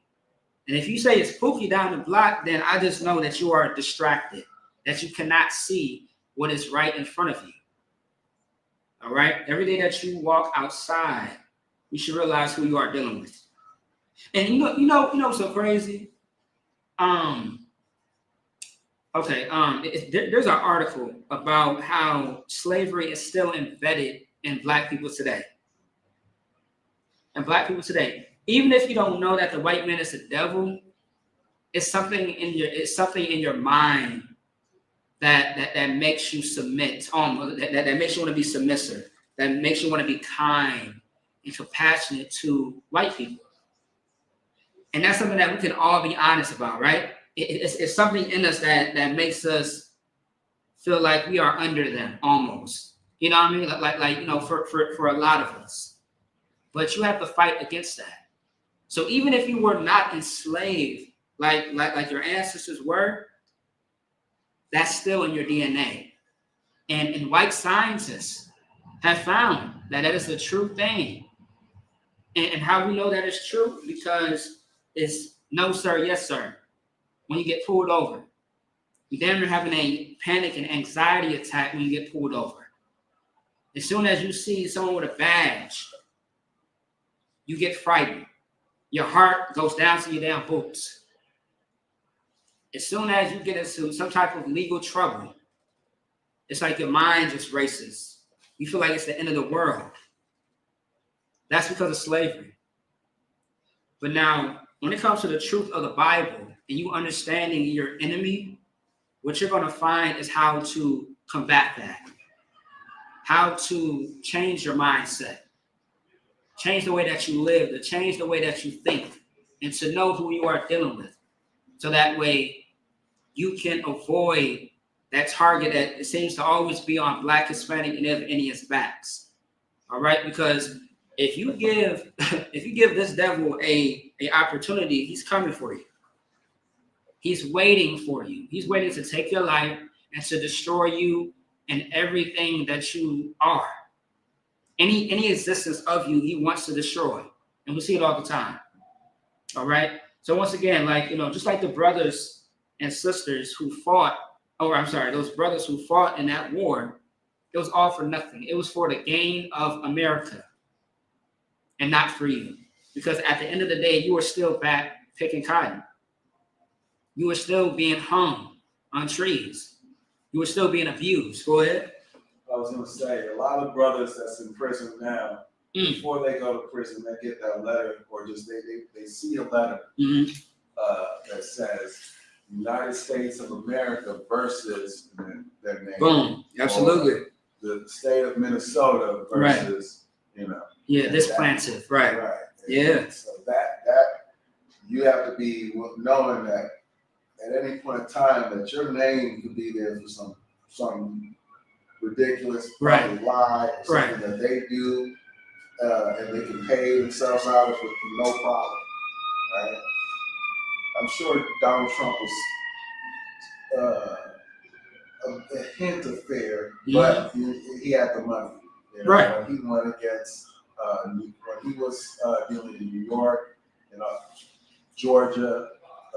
And if you say it's Pookie down the block, then I just know that you are distracted, that you cannot see what is right in front of you. All right? Every day that you walk outside, you should realize who you are dealing with. And you know what's so crazy? There's an article about how slavery is still embedded in Black people today. And Black people today, even if you don't know that the white man is the devil, it's something in your mind that makes you submit, that makes you want to be submissive, that makes you want to be kind and compassionate to white people. And that's something that we can all be honest about, right? It's something in us that makes us feel like we are under them almost. You know what I mean? Like for a lot of us. But you have to fight against that. So even if you were not enslaved like your ancestors were, that's still in your DNA. And white scientists have found that is the true thing. And how we know that is true? Because it's no sir, yes sir. When you get pulled over, you damn near having a panic and anxiety attack when you get pulled over. As soon as you see someone with a badge, you get frightened. Your heart goes down to your damn boots. As soon as you get into some type of legal trouble, it's like your mind just races. You feel like it's the end of the world. That's because of slavery. But now, when it comes to the truth of the Bible and you understanding your enemy, what you're going to find is how to combat that, how to change your mindset, change the way that you live, to change the way that you think, and to know who you are dealing with. So that way you can avoid that target that it seems to always be on Black, Hispanic, and Indians' backs. All right, because if you give this devil a opportunity, he's coming for you. He's waiting for you. He's waiting to take your life and to destroy you and everything that you are. Any existence of you, he wants to destroy. And we see it all the time. All right. So once again, just like the brothers and sisters who fought, those brothers who fought in that war, it was all for nothing. It was for the gain of America and not for you. Because at the end of the day, you were still back picking cotton. You were still being hung on trees. You were still being abused. Go ahead. I was going to say, a lot of brothers that's in prison now, before they go to prison, they get that letter, or just they see a letter that says United States of America versus their name. Boom. Absolutely. Or the state of Minnesota versus, Yeah, this plaintiff. Right. Right. Yeah. So that you have to be knowing that at any point in time that your name could be there for some ridiculous lie, or something that they do, and they can pay themselves out of it with no problem. Right? I'm sure Donald Trump was a hint of fair, but he had the money. Right. When he went against, when he was dealing in New York and Georgia,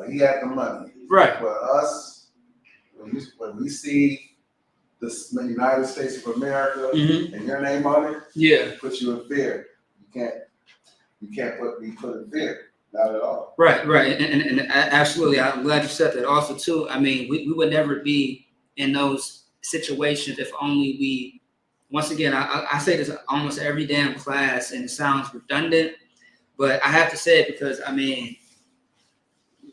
he had the money. Right. For us, when we see the United States of America and your name on it, it puts you in fear. You can't be put in fear. Not at all. Right. And absolutely. I'm glad you said that. Also, too, I mean, we would never be in those situations if only we, once again, I say this almost every damn class, and it sounds redundant, but I have to say it because, I mean,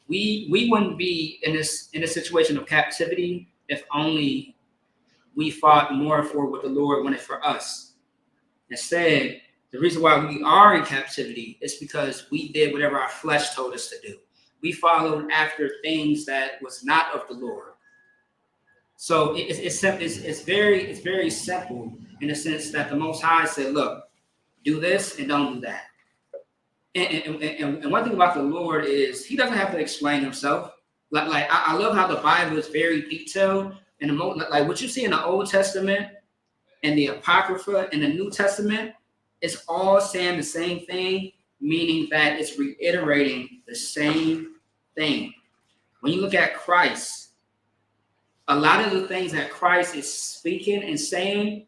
we wouldn't be in a situation of captivity if only we fought more for what the Lord wanted for us. Instead, the reason why we are in captivity is because we did whatever our flesh told us to do. We followed after things that was not of the Lord. So it's very simple in the sense that the Most High said, look, do this and don't do that. And one thing about the Lord is he doesn't have to explain himself. Like I love how the Bible is very detailed. And like what you see in the Old Testament and the Apocrypha in the New Testament, it's all saying the same thing, meaning that it's reiterating the same thing. When you look at Christ, a lot of the things that Christ is speaking and saying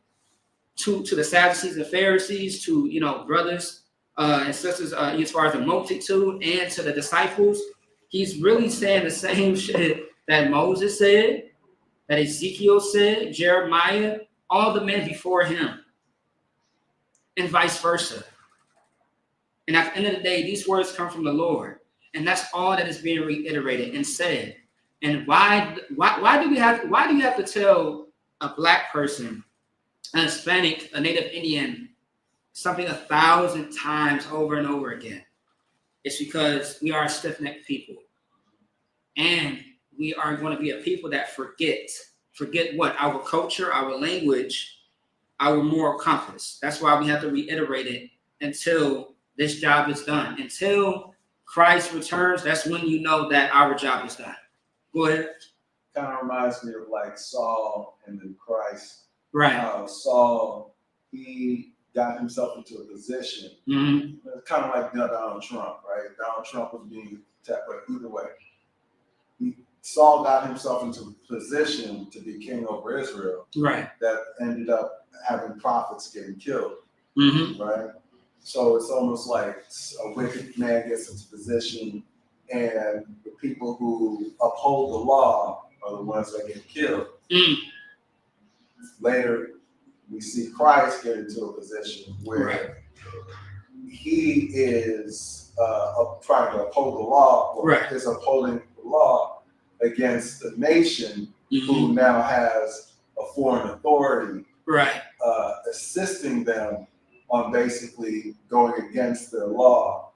to the Sadducees and Pharisees, to brothers and sisters, as far as the multitude, and to the disciples, he's really saying the same shit that Moses said, that Ezekiel said, Jeremiah, all the men before him, and vice versa. And at the end of the day, these words come from the Lord, and that's all that is being reiterated and said. And why do you have to tell a black person, a Hispanic, a Native Indian, something 1,000 times over and over again? It's because we are a stiff-necked people, and we are going to be a people that forget what? Our culture, our language, our moral compass. That's why we have to reiterate it until this job is done. Until Christ returns, that's when you know that our job is done. Go ahead. Kind of reminds me of like Saul and then Christ. Right. Saul, he got himself into a position. It's kind of like Donald Trump, right? Donald Trump was being attacked, but either way, Saul got himself into a position to be king over Israel. Right. That ended up having prophets getting killed. Right. So it's almost like a wicked man gets into position, and the people who uphold the law are the ones that get killed. Later, we see Christ get into a position where he is trying to uphold the law, or is upholding the law against the nation who now has a foreign authority, assisting them on basically going against their law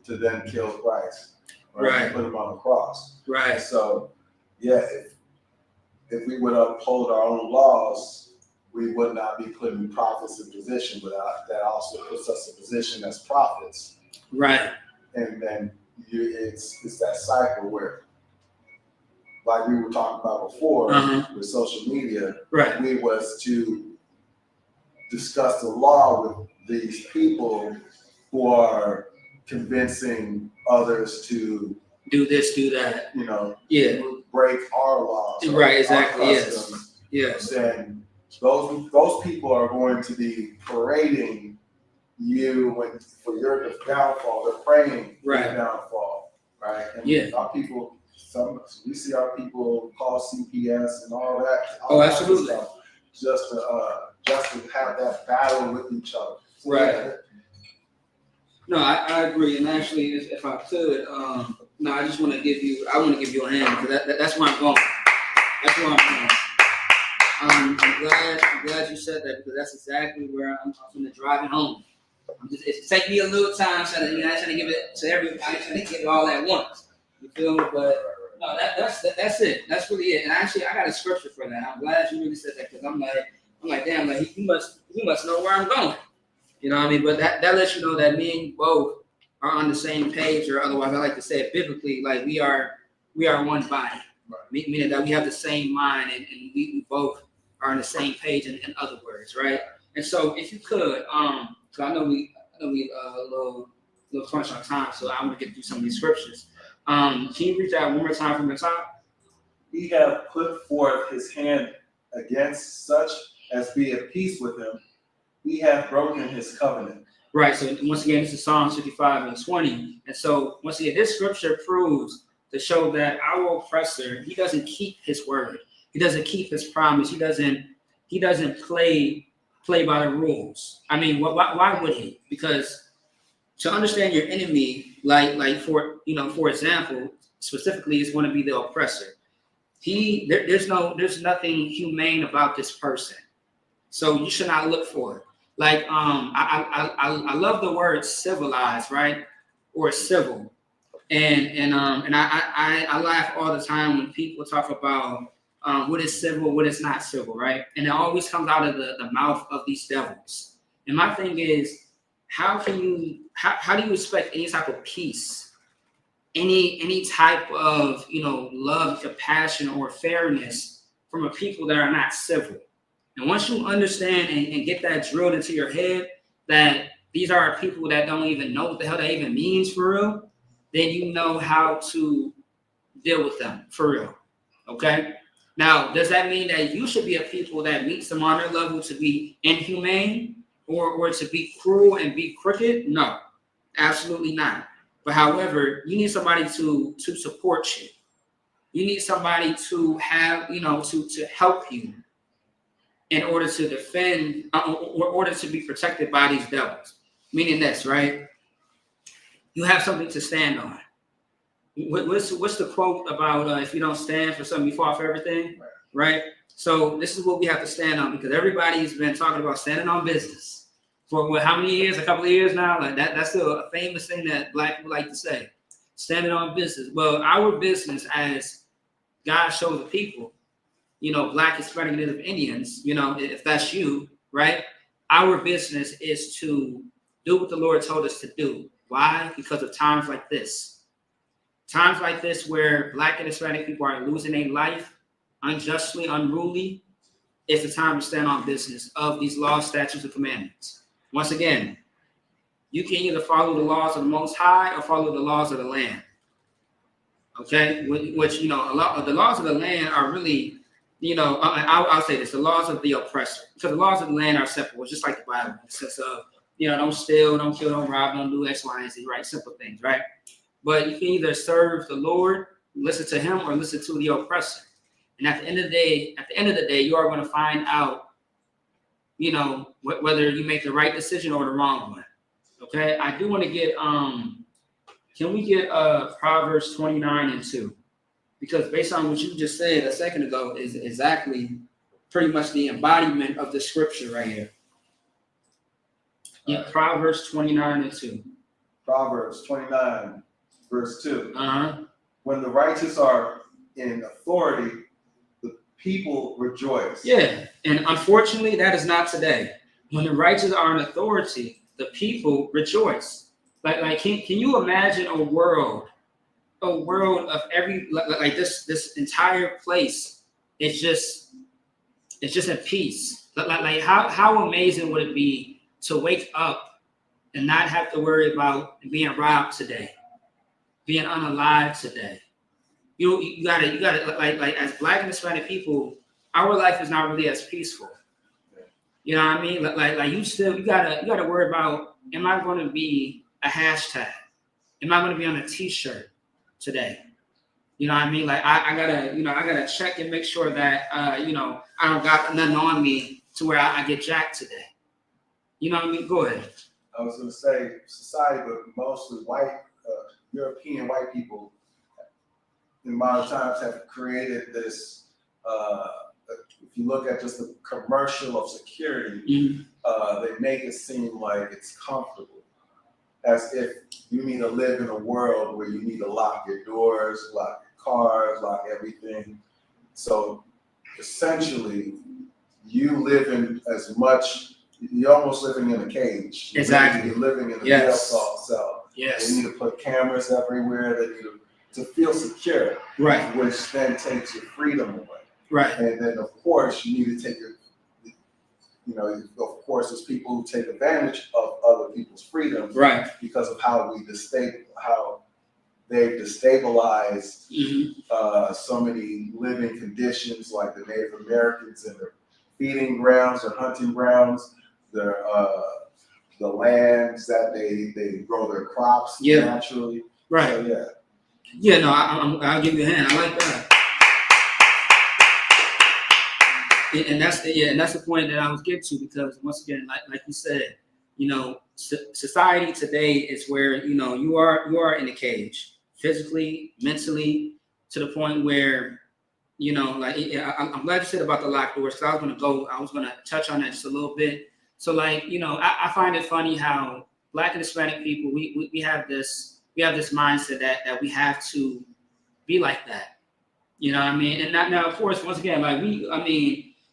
to then kill Christ, and put him on the cross. Right. So, yeah, if we would uphold our own laws, we would not be putting prophets in position, but that also puts us in position as prophets. Right. And then it's that cycle where, like we were talking about before with social media, we was to discuss the law with these people who are convincing others to do this, do that. Break our laws. Right, exactly. Yes. Then those people are going to be parading you for your downfall. They're praying for your downfall, right? And our people, we see our people call CPS and all that. Absolutely. Stuff, just to have that battle with each other. So, right. No, I agree. And actually, if I could, I just want to give you a hand because that's where I'm going. That's where I'm going. I'm glad you said that because that's exactly where I'm going to drive it home. It's taking me a little time, so I'm trying to give it to everybody. I'm trying to give it all at once. You feel me? But no, that's it. That's really it. And actually, I got a scripture for that. I'm glad you really said that because I'm like, damn, like he must know where I'm going. You know what I mean? But that lets you know that me and you both are on the same page, or otherwise, I like to say it biblically, like we are one body, meaning that we have the same mind and we both are on the same page. In other words, right? And so, if you could, so I know we a little crunch on time, so I'm gonna get through some of these scriptures. Can you read that one more time from the top? He hath put forth his hand against such as be at peace with him. He hath broken his covenant. Right. So once again, this is Psalms 55 and 20. And so once again, this scripture proves to show that our oppressor, he doesn't keep his word. He doesn't keep his promise. He doesn't play by the rules. I mean, why would he? Because to understand your enemy, like for example, specifically, is going to be the oppressor. There's nothing humane about this person. So you should not look for it. Like I love the word civilized, right? Or civil. And I laugh all the time when people talk about what is civil, what is not civil, right? And it always comes out of the mouth of these devils. And my thing is, how do you expect any type of peace, any type of love, compassion, or fairness from a people that are not civil? And once you understand and get that drilled into your head that these are people that don't even know what the hell that even means for real, then you know how to deal with them for real. Okay? Now, does that mean that you should be a people that meets them on their level to be inhumane or to be cruel and be crooked? No, absolutely not. But however, you need somebody to support you. You need somebody to have, to help you in order to defend, or order to be protected by these devils. Meaning this, right? You have something to stand on. What's the quote about if you don't stand for something, you fall for everything, right? So this is what we have to stand on because everybody's been talking about standing on business for how many years? A couple of years now. Like that's still a famous thing that Black people like to say, standing on business. Well, our business as God shows the people, Black, Hispanic, Native Indians, if that's you, right? Our business is to do what the Lord told us to do. Why? Because of times like this. Times like this where Black and Hispanic people are losing their life unjustly, unruly. It's the time to stand on business of these laws, statutes, and commandments. Once again, you can either follow the laws of the Most High or follow the laws of the land. Okay? Which the laws of the land are really, I'll say this, the laws of the oppressor. Because the laws of the land are simple. It's just like the Bible. In the sense of, don't steal, don't kill, don't rob, don't do X, Y, and Z, right? Simple things, right? But you can either serve the Lord, listen to him, or listen to the oppressor. And at the end of the day, you are going to find out, whether you make the right decision or the wrong one. Okay? I do want to get, can we get Proverbs 29 and 2? Because based on what you just said a second ago is exactly pretty much the embodiment of the scripture right here. Yeah, Proverbs 29 and 2. Proverbs 29, verse 2. Uh-huh. When the righteous are in authority, the people rejoice. Yeah, and unfortunately, that is not today. When the righteous are in authority, the people rejoice. Like can you imagine a world of every like this entire place is just in peace. Like how amazing would it be to wake up and not have to worry about being robbed today, being unalive today. You gotta like as Black and Hispanic people, our life is not really as peaceful. You know what I mean? Like you gotta worry about, am I going to be a hashtag? Am I going to be on a T-shirt today? You know what I mean? Like I gotta check and make sure that I don't got nothing on me to where I get jacked today. You know what I mean? Go ahead. I was going to say society, but mostly white, European white people in modern times have created this, if you look at just the commercial of security, they make it seem like it's comfortable. As if you need to live in a world where you need to lock your doors, lock your cars, lock everything. So essentially, you live in as much, you're almost living in a cage. Exactly. You're living in a jail cell. Yes. They need to put cameras everywhere. They need to feel secure. Right. Which then takes your freedom away. Right. And then, of course, you need to take your, of course, there's people who take advantage of other people's freedoms. Right. Because of how they've destabilized so many living conditions, like the Native Americans and their feeding grounds, their hunting grounds, their the lands that they grow their crops naturally. Right. So, yeah. No, I'll give you a hand. I like that. And that's the point that I was getting to, because once again, like you said, society today is where you are in a cage, physically, mentally, to the point where I'm glad you said about the locked doors, because I was gonna touch on that just a little bit. So I find it funny how Black and Hispanic people we have this mindset that we have to be like that. You know what I mean? And now of course, once again,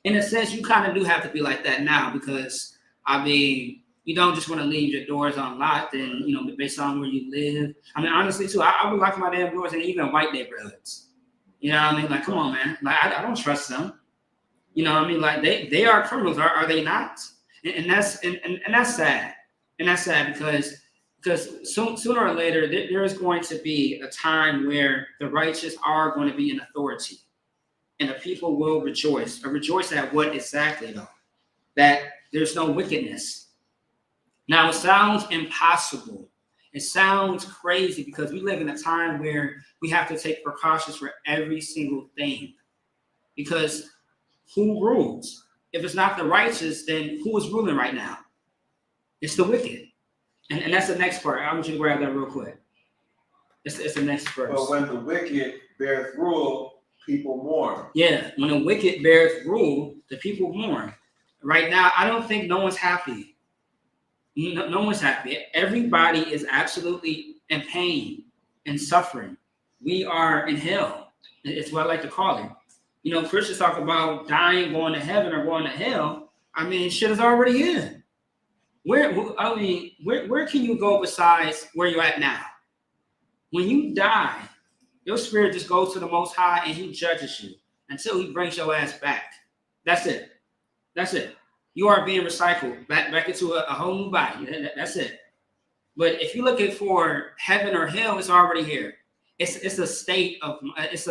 in a sense, you kind of do have to be like that now, because you don't just want to leave your doors unlocked and based on where you live. Honestly too, I would lock my damn doors in even white neighborhoods. You know what I mean? Like, come on, man. Like, I don't trust them. You know what I mean? Like, they are criminals, are they not? And that's sad. And that's sad because sooner or later there is going to be a time where the righteous are going to be in authority, and the people will rejoice. Or rejoice at what exactly, though? That there's no wickedness. Now, it sounds impossible. It sounds crazy, because we live in a time where we have to take precautions for every single thing. Because who rules? If it's not the righteous, then who is ruling right now? It's the wicked. And that's the next part. I want you to grab that real quick. It's the next verse. But when the wicked beareth rule, people mourn. Yeah, when the wicked beareth rule, the people mourn. Right now, I don't think no one's happy. No one's happy. Everybody is absolutely in pain and suffering. We are in hell. It's what I like to call it. Christians talk about dying, going to heaven or going to hell. Shit is already in. Where can you go besides where you're at now? When you die, your spirit just goes to the Most High and He judges you until He brings your ass back. That's it. You are being recycled back into a whole new body. That's it. But if you're looking for heaven or hell, it's already here. It's a state of it's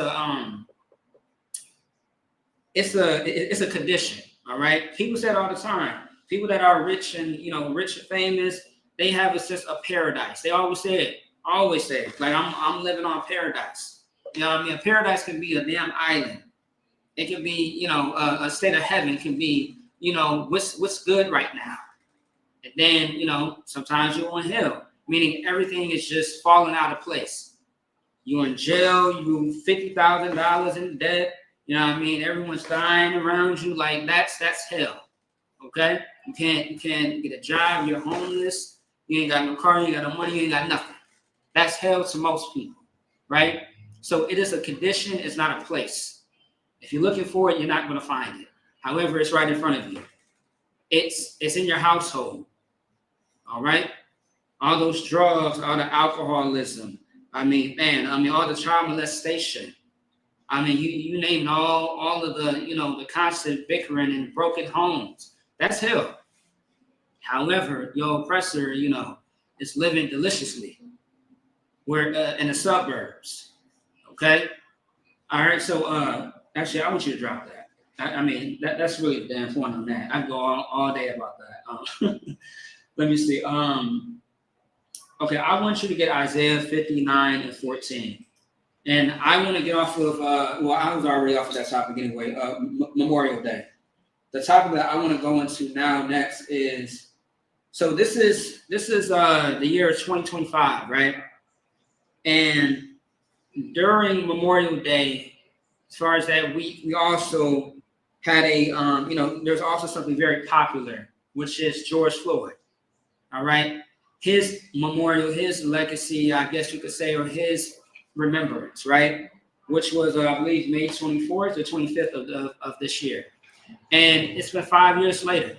a condition. All right. People say it all the time. People that are rich and rich and famous, they have a sense of paradise. They always say it. Like I'm living on paradise. You know what I mean? A paradise can be a damn island. It can be a state of heaven. It can be what's good right now. And then sometimes you're in hell, meaning everything is just falling out of place. You're in jail. You $50,000 in debt. You know what I mean? Everyone's dying around you. Like that's hell. Okay? You can't get a job. You're homeless. You ain't got no car. You ain't got no money. You ain't got nothing. That's hell to most people, right? So it is a condition. It's not a place. If you're looking for it, you're not going to find it. However, it's right in front of you. It's in your household. All right? All those drugs, all the alcoholism. all the child molestation. You name all of the, the constant bickering and broken homes. That's hell. However, your oppressor, is living deliciously. We're in the suburbs. Okay? All right, so actually, I want you to drop that. I mean, that's really the damn point on that. I can go all day about that. Let me see. Okay, I want you to get Isaiah 59 and 14. And I want to get off of, well, I was already off of that topic anyway, Memorial Day. The topic that I want to go into now next is, so this is the year 2025, right? And during Memorial Day, as far as that week, we also had a, there's also something very popular, which is George Floyd, all right? His memorial, his legacy, I guess you could say, or his remembrance, right? Which was, I believe, May 24th or 25th of this year. And it's been 5 years later.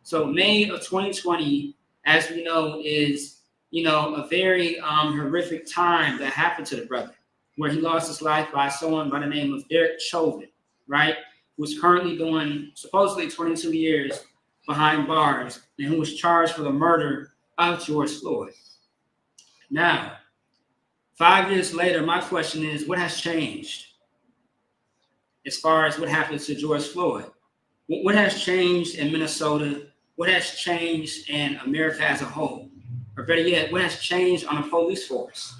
So May of 2020, as we know, is, a very horrific time that happened to the brother, where he lost his life by someone by the name of Derek Chauvin, right? Who's currently doing supposedly 22 years behind bars and who was charged for the murder of George Floyd. Now, 5 years later, my question is, what has changed as far as what happened to George Floyd? What has changed in Minnesota? What has changed in America as a whole? Or better yet, what has changed on the police force?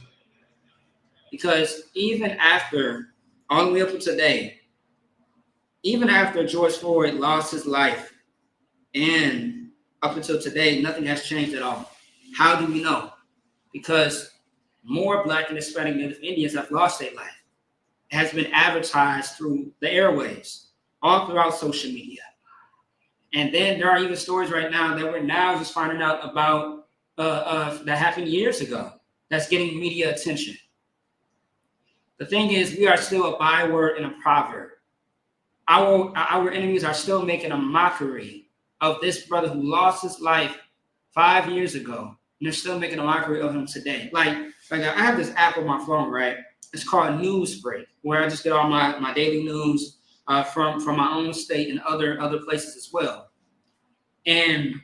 Because even after, all the way up to today, even after George Floyd lost his life, and up until today, nothing has changed at all. How do we know? Because more Black and Hispanic Native Indians have lost their life. It has been advertised through the airwaves, all throughout social media. And then there are even stories right now that we're now just finding out about that happened years ago that's getting media attention. The thing is, we are still a byword and a proverb. Our enemies are still making a mockery of this brother who lost his life 5 years ago, and they're still making a mockery of him today. Like I have this app on my phone, right? It's called Newsbreak, where I just get all my daily news from my own state and other places as well. And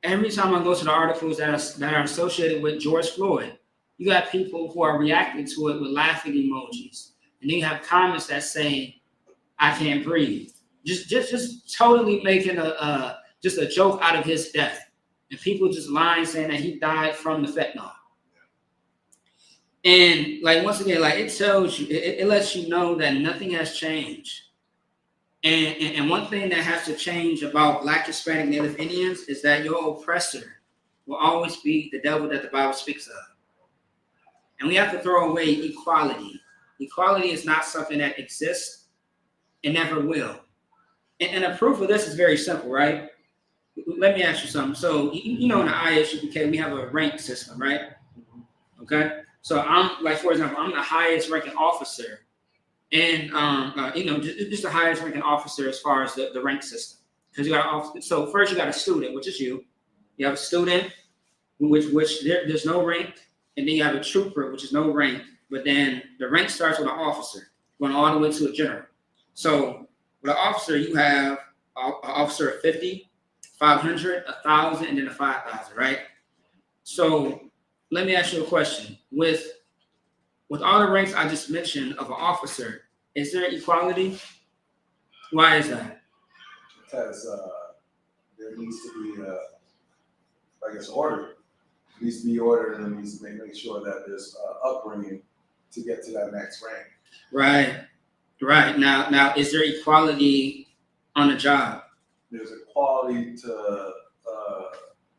every time I go to the articles that are associated with George Floyd, you got people who are reacting to it with laughing emojis, and then you have comments that say, "I can't breathe," just totally making a joke out of his death, and people just lying saying that he died from the fentanyl. And once again, it tells you, it lets you know that nothing has changed. And one thing that has to change about Black, Hispanic, Native Indians is that your oppressor will always be the devil that the Bible speaks of. And we have to throw away equality. Equality is not something that exists and never will. And the proof of this is very simple, right? Let me ask you something. So, in the ISUPK, we have a rank system, right? Okay. So for example, I'm the highest ranking officer, and just the highest ranking officer as far as the rank system. Because so first you got a student, which is you. You have a student, which there's no rank, and then you have a trooper, which is no rank. But then the rank starts with an officer, going all the way to a general. So with an officer, you have an officer of 50, 500, 1,000, and then a 5,000, right? So let me ask you a question. With all the ranks I just mentioned of an officer, is there equality? Why is that? Because there needs to be, order. It needs to be ordered, and it needs to make sure that there's upbringing to get to that next rank. Right. Now, is there equality on the job? There's equality to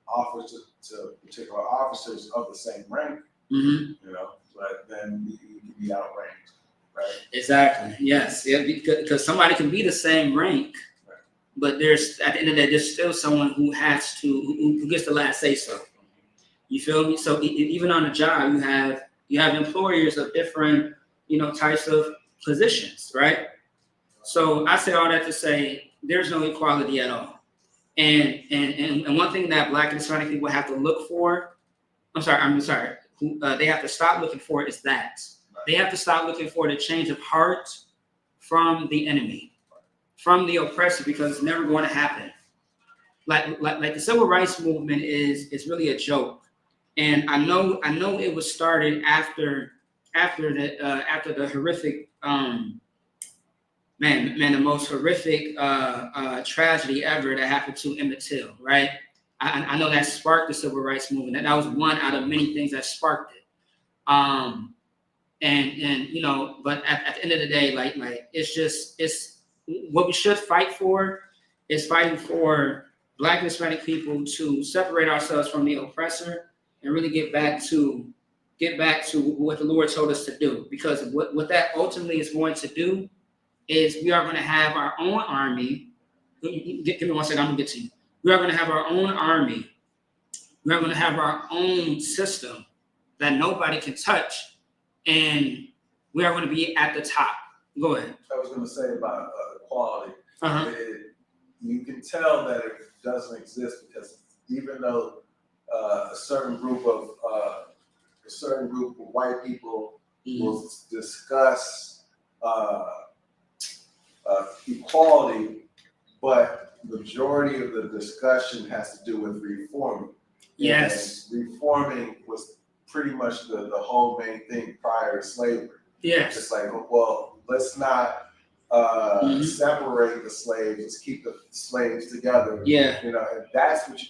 offer to particular officers of the same rank, but then you can be outranked, right? Exactly. Yes. Yeah, because somebody can be the same rank, right, but there's at the end of the day, there's still someone who gets the last say so. You feel me? So even on the job, you have employers of different types of positions, right? So I say all that to say there's no equality at all. And one thing that Black and Hispanic people have to look for, they have to stop looking for is that. They have to stop looking for the change of heart from the enemy, from the oppressor, because it's never going to happen. Like the civil rights movement is really a joke. And I know it was started after the horrific man, the most horrific tragedy ever that happened to Emmett Till, right? I know that sparked the civil rights movement. That was one out of many things that sparked it. And you know, but at the end of the day, like it's what we should fight for is fighting for Black and Hispanic people to separate ourselves from the oppressor and really get back to what the Lord told us to do. Because what that ultimately is going to do is we are going to have our own army. Give me 1 second, I'm gonna get to you. We are going to have our own army. We are going to have our own system that nobody can touch, and we are going to be at the top. Go ahead. I was going to say about equality. Uh-huh. You can tell that it doesn't exist because even though a certain group of white people will discuss equality, but majority of the discussion has to do with reforming. Yes. And reforming was pretty much the whole main thing prior to slavery. Yes. It's like, well, let's not separate the slaves. Let's keep the slaves together. Yeah. You know, and that's what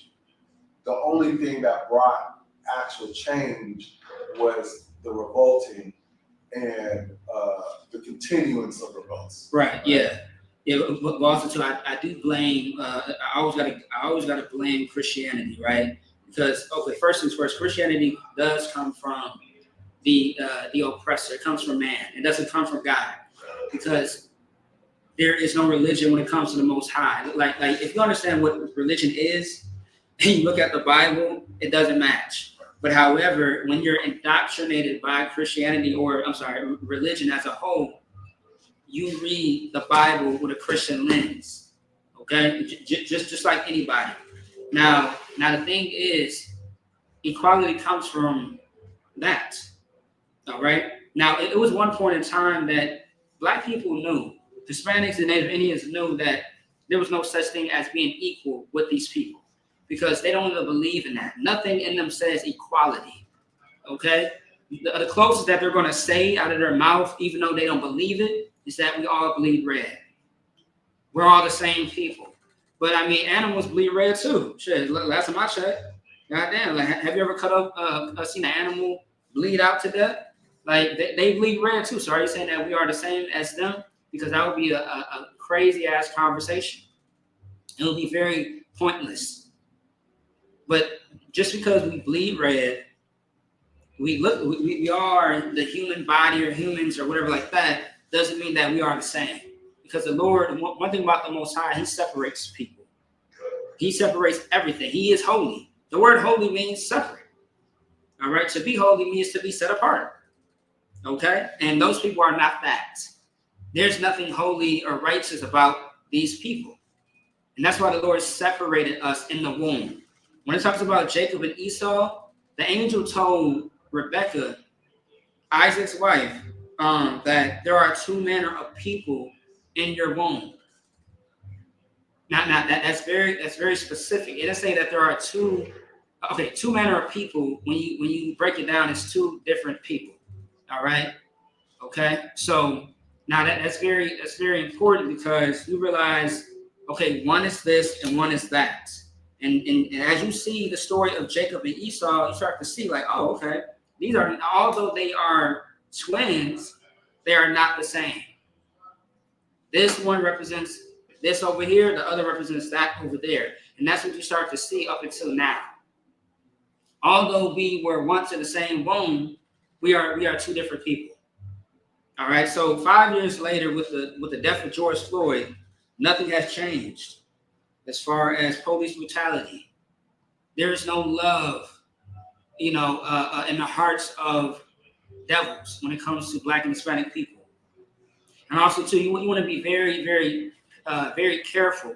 the only thing that brought actual change was the revolting and the continuance of revolts. Right. Yeah. Yeah. But also too, I do blame. I always gotta blame Christianity, right? Because first things first, Christianity does come from the oppressor. It comes from man. It doesn't come from God, because there is no religion when it comes to the Most High. Like if you understand what religion is, and you look at the Bible, it doesn't match. But however, when you're indoctrinated by Christianity, or religion as a whole, you read the Bible with a Christian lens. Okay, just like anybody. Now the thing is, equality comes from that. All right. Now it was one point in time that Black people knew, Hispanics and Native Indians knew that there was no such thing as being equal with these people, because they don't even believe in that. Nothing in them says equality. Okay. The closest that they're going to say out of their mouth, even though they don't believe it, is that we all bleed red. We're all the same people. But I mean, animals bleed red too. Shit, last time I checked, goddamn, like, have you ever seen an animal bleed out to death? Like they bleed red too. So are you saying that we are the same as them? Because that would be a crazy ass conversation. It would be very pointless. But just because we bleed red, we are the human body or humans or whatever like that, doesn't mean that we are the same. Because the Lord, one thing about the Most High, He separates people. He separates everything. He is holy. The word holy means separate. All right. To be holy means to be set apart. Okay. And those people are not that. There's nothing holy or righteous about these people. And that's why the Lord separated us in the womb. When it talks about Jacob and Esau, the angel told Rebekah, Isaac's wife, that there are two manner of people in your womb. Now that's very specific. It doesn't say that there are two manner of people. When you break it down, it's two different people. All right. Okay. So now that's very important, because you realize, okay, one is this and one is that. And as you see the story of Jacob and Esau, you start to see like, oh, okay, these are, although they are twins, they are not the same. This one represents this over here, the other represents that over there. And that's what you start to see up until now. Although we were once in the same womb, we are two different people. All right. So 5 years later, with the death of George Floyd, nothing has changed as far as police brutality. There is no love, in the hearts of devils when it comes to Black and Hispanic people. And also, too, you want to be very, very, very careful.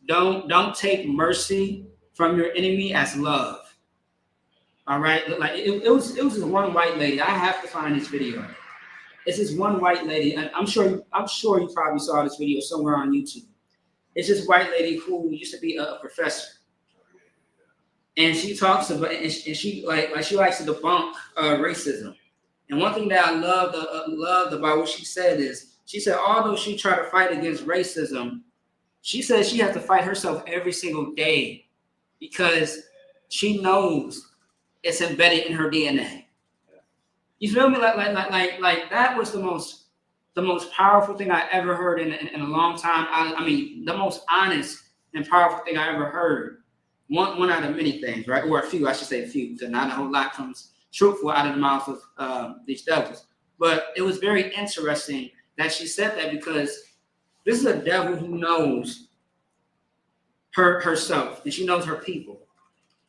Don't take mercy from your enemy as love. All right, like it was this one white lady. I have to find this video. It's this one white lady, and I'm sure you probably saw this video somewhere on YouTube. It's this white lady who used to be a professor, and she talks about, and she likes to debunk racism. And one thing that I loved about what she said is, She said, although she tried to fight against racism, she says she has to fight herself every single day because she knows it's embedded in her DNA. You feel me? Like that was the most powerful thing I ever heard in a long time. I mean, the most honest and powerful thing I ever heard. One out of many things, right? Or a few, I should say a few, because not a whole lot comes truthful out of the mouth of these devils. But it was very interesting that she said that because this is a devil who knows herself, and she knows her people.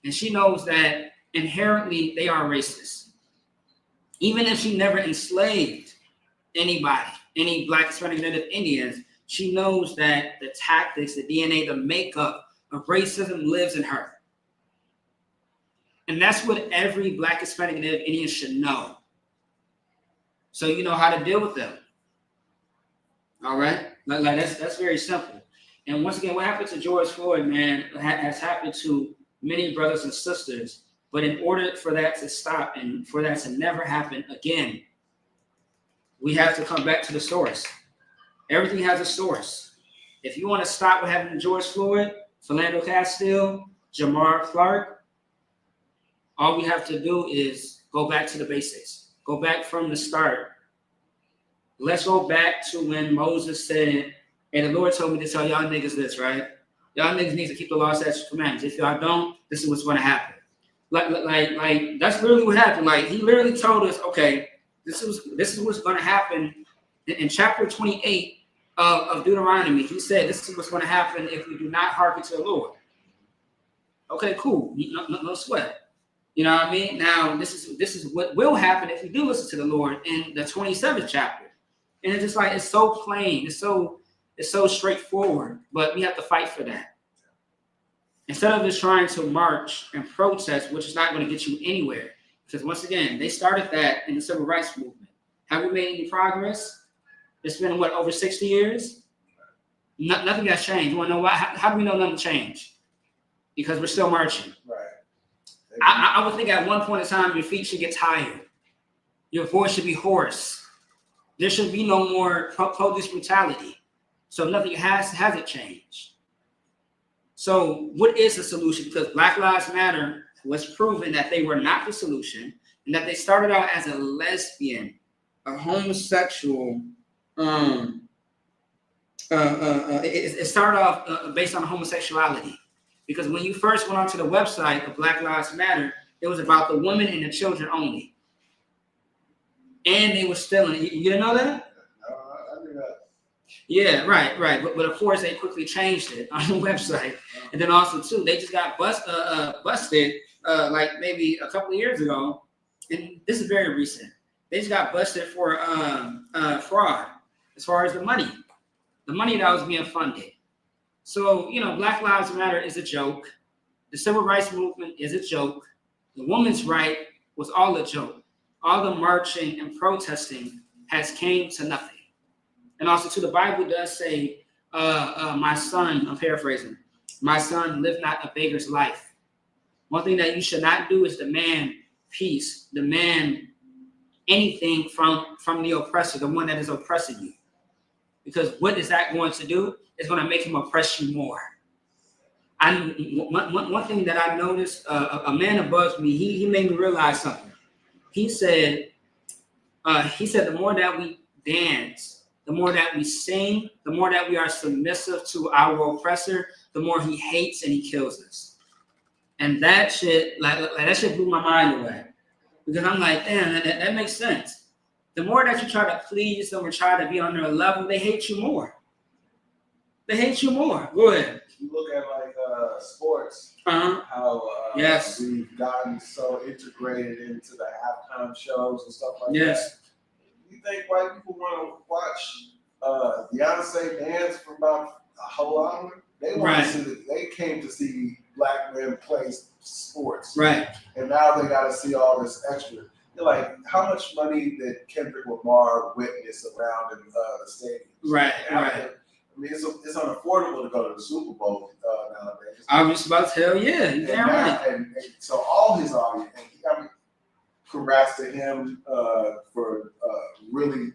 And she knows that inherently they are racist. Even if she never enslaved anybody, any Black, Hispanic, Native Indians, she knows that the tactics, the DNA, the makeup of racism lives in her. And that's what every Black, Hispanic, Native Indian should know. So you know how to deal with them. All right? Like that's very simple. And once again, what happened to George Floyd, man, has happened to many brothers and sisters. But in order for that to stop and for that to never happen again, we have to come back to the source. Everything has a source. If you want to stop what happened to George Floyd, Philando Castile, Jamar Clark, all we have to do is go back to the basics. Go back from the start. Let's go back to when Moses said, and the Lord told me to tell y'all niggas this, right? Y'all niggas need to keep the law, statutes, and commandments. If y'all don't, this is what's going to happen. Like that's literally what happened. Like he literally told us, okay, this is what's going to happen in chapter 28 of Deuteronomy. He said, this is what's going to happen if we do not hearken to the Lord. Okay, cool. No sweat. You know what I mean? Now this is what will happen if we do listen to the Lord in the 27th chapter. And it's just like it's so plain. It's so straightforward. But we have to fight for that. Instead of just trying to march and protest, which is not going to get you anywhere. Because once again, they started that in the civil rights movement. Have we made any progress? It's been, over 60 years? Nothing has changed. You want to know why? How do we know nothing changed? Because we're still marching. Right. I would think at one point in time, your feet should get tired. Your voice should be hoarse. There should be no more police brutality. So nothing hasn't changed. So what is the solution? Because Black Lives Matter was proven that they were not the solution, and that they started out as a lesbian, a homosexual. It started off based on homosexuality, because when you first went onto the website of Black Lives Matter, it was about the women and the children only, and they were stealing. You didn't know that? I knew that. Yeah, right. But of course, they quickly changed it on the website, and then also too, they just got busted like maybe a couple of years ago, and this is very recent. They just got busted for fraud as far as the money that was being funded. So, Black Lives Matter is a joke. The civil rights movement is a joke. The women's right was all a joke. All the marching and protesting has came to nothing. And also, too, the Bible does say, my son, I'm paraphrasing, my son, live not a beggar's life. One thing that you should not do is demand peace, demand anything from the oppressor, the one that is oppressing you. Because what is that going to do? It's going to make him oppress you more. One thing that I noticed, a man above me, he made me realize something. He said, the more that we dance, the more that we sing, the more that we are submissive to our oppressor, the more he hates and he kills us. And that shit, that shit blew my mind away. Because I'm like, damn, that makes sense. The more that you try to please them or try to be on their level, they hate you more. They hate you more. Go ahead. You look at like sports, Uh-huh. how Yes. we've gotten so integrated into the halftime shows and stuff like Yes. that. You think white people want to watch Beyonce dance for about a whole hour? They want to see they came to see black men play sports. Right. And now they got to see all this extra. They're like, how much money did Kendrick Lamar witness around in the stadium? Right. I mean, it's unaffordable to go to the Super Bowl nowadays. I was about to tell you, yeah, you're damn right. And so all his audience, and congrats to him for really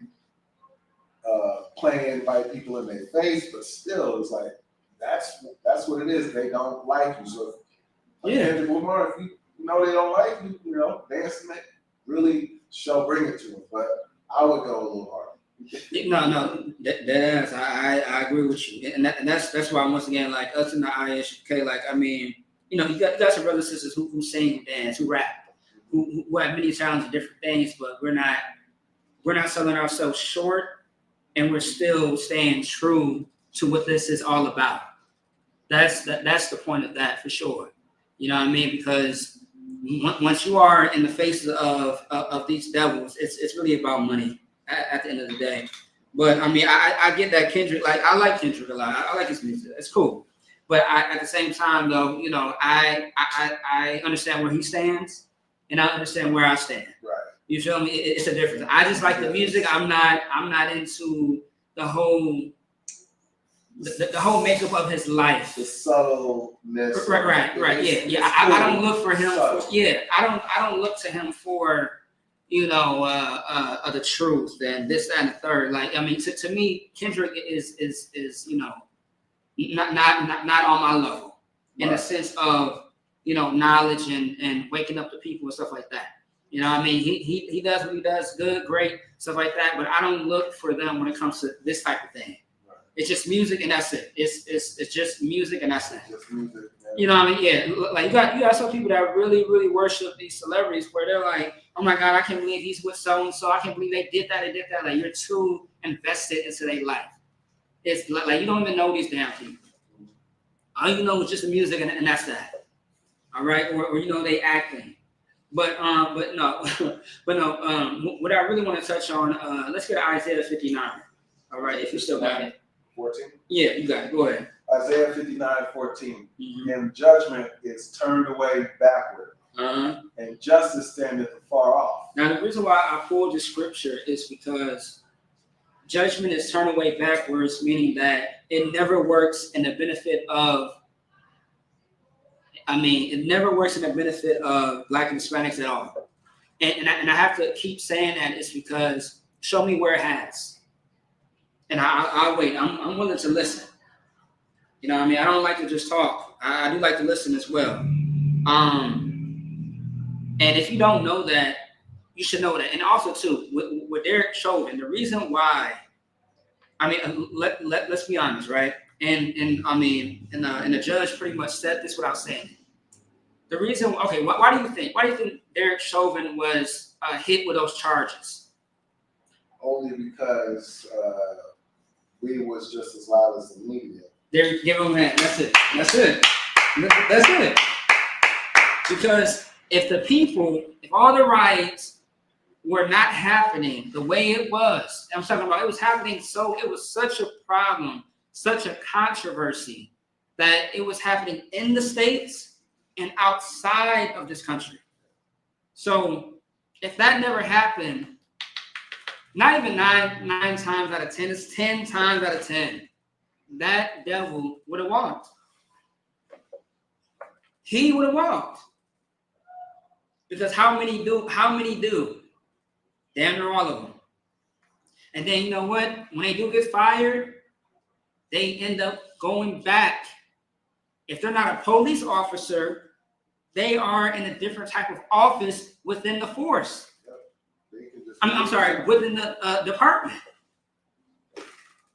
playing white people in their face, but still, it's like that's what it is. They don't like you. So, Kendrick Lamar, if you know they don't like you, dance and really bring it to them. But I would go a little harder. No, that's I agree with you, and that's why once again, like us in the ISUK, like I mean, you got some brothers and sisters who sing, who dance, who rap, who have many talents and different things, but we're not selling ourselves short, and we're still staying true to what this is all about. That's the point of that for sure. You know what I mean? Because once you are in the faces of these devils, it's really about money at the end of the day. But I mean, I get that Kendrick, like I like Kendrick a lot. I like his music. It's cool. But at the same time, though, I understand where he stands, and I understand where I stand. Right. You feel me? It's a difference. I just like the music. I'm not into the whole makeup of his life. The subtleness. Right. Yeah. I don't look for him. I don't look to him for the truth and this, that, and the third. Like, I mean, to me, Kendrick is not on my level in the sense of knowledge and waking up the people and stuff like that. You know what I mean? He does what he does, good, great, stuff like that. But I don't look for them when it comes to this type of thing. Right. It's just music and that's it. It's just music and that's it. Just music. Yeah. You know what I mean? Yeah. Like you got some people that really, really worship these celebrities where they're like, oh my God, I can't believe he's with so and so. I can't believe they did that. Like you're too invested into their life. It's like you don't even know these damn people. All you know is just the music and that's that. All right, or they acting. But no. What I really want to touch on, let's get to Isaiah 59. All right, if you still got it. 14? Yeah, you got it. Go ahead. Isaiah 59:14. Mm-hmm. And judgment is turned away backward. And justice standeth afar off. Now, the reason why I pulled this scripture is because judgment is turned away backwards, meaning that it never works in the benefit of Black and Hispanics at all. And I have to keep saying that is because show me where it has. And I'll wait. I'm willing to listen. You know what I mean? I don't like to just talk. I do like to listen as well. And if you don't know that, you should know that. And also, too, with Derek Chauvin, the reason why, I mean, let's be honest, right? And the judge pretty much said this without saying it. The reason, okay, why do you think Derek Chauvin was hit with those charges? Only because we was just as loud as the media. They're giving him that. That's it. Because if all the riots were not happening the way it was, I'm talking about it was happening, so it was such a problem, such a controversy that it was happening in the States and outside of this country. So if that never happened, not even nine times out of 10, it's 10 times out of 10, that devil would have walked. He would have walked. Because how many do? Damn near all of them. And then you know what? When they do get fired, they end up going back. If they're not a police officer, they are in a different type of office within the force. I'm sorry, within the department.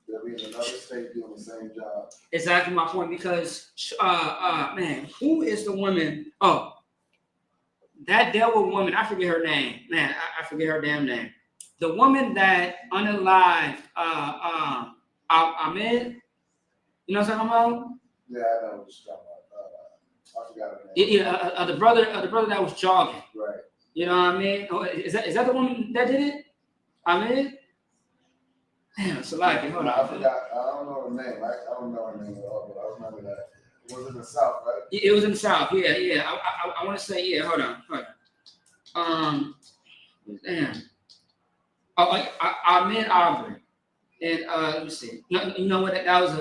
They'll be in another state doing the same job. Exactly my point. Because, man, who is the woman? Oh, that devil woman. I forget her name. Man, I forget her damn name. The woman that unalived Ahmed. You know what I'm talking about? Yeah, I know what you're talking about. I forgot her name. Yeah, the brother that was jogging. Right. You know what I mean? Oh, is that the woman that did it? Ahmed? Damn, so like, hold on. I forgot. I don't know her name. I don't know her name at all, but I remember that. It was in the South, right? It was in the South. Yeah. I want to say, yeah. Hold on. Damn. Oh, Ahmed Aubrey. And let me see. No, you know what? That was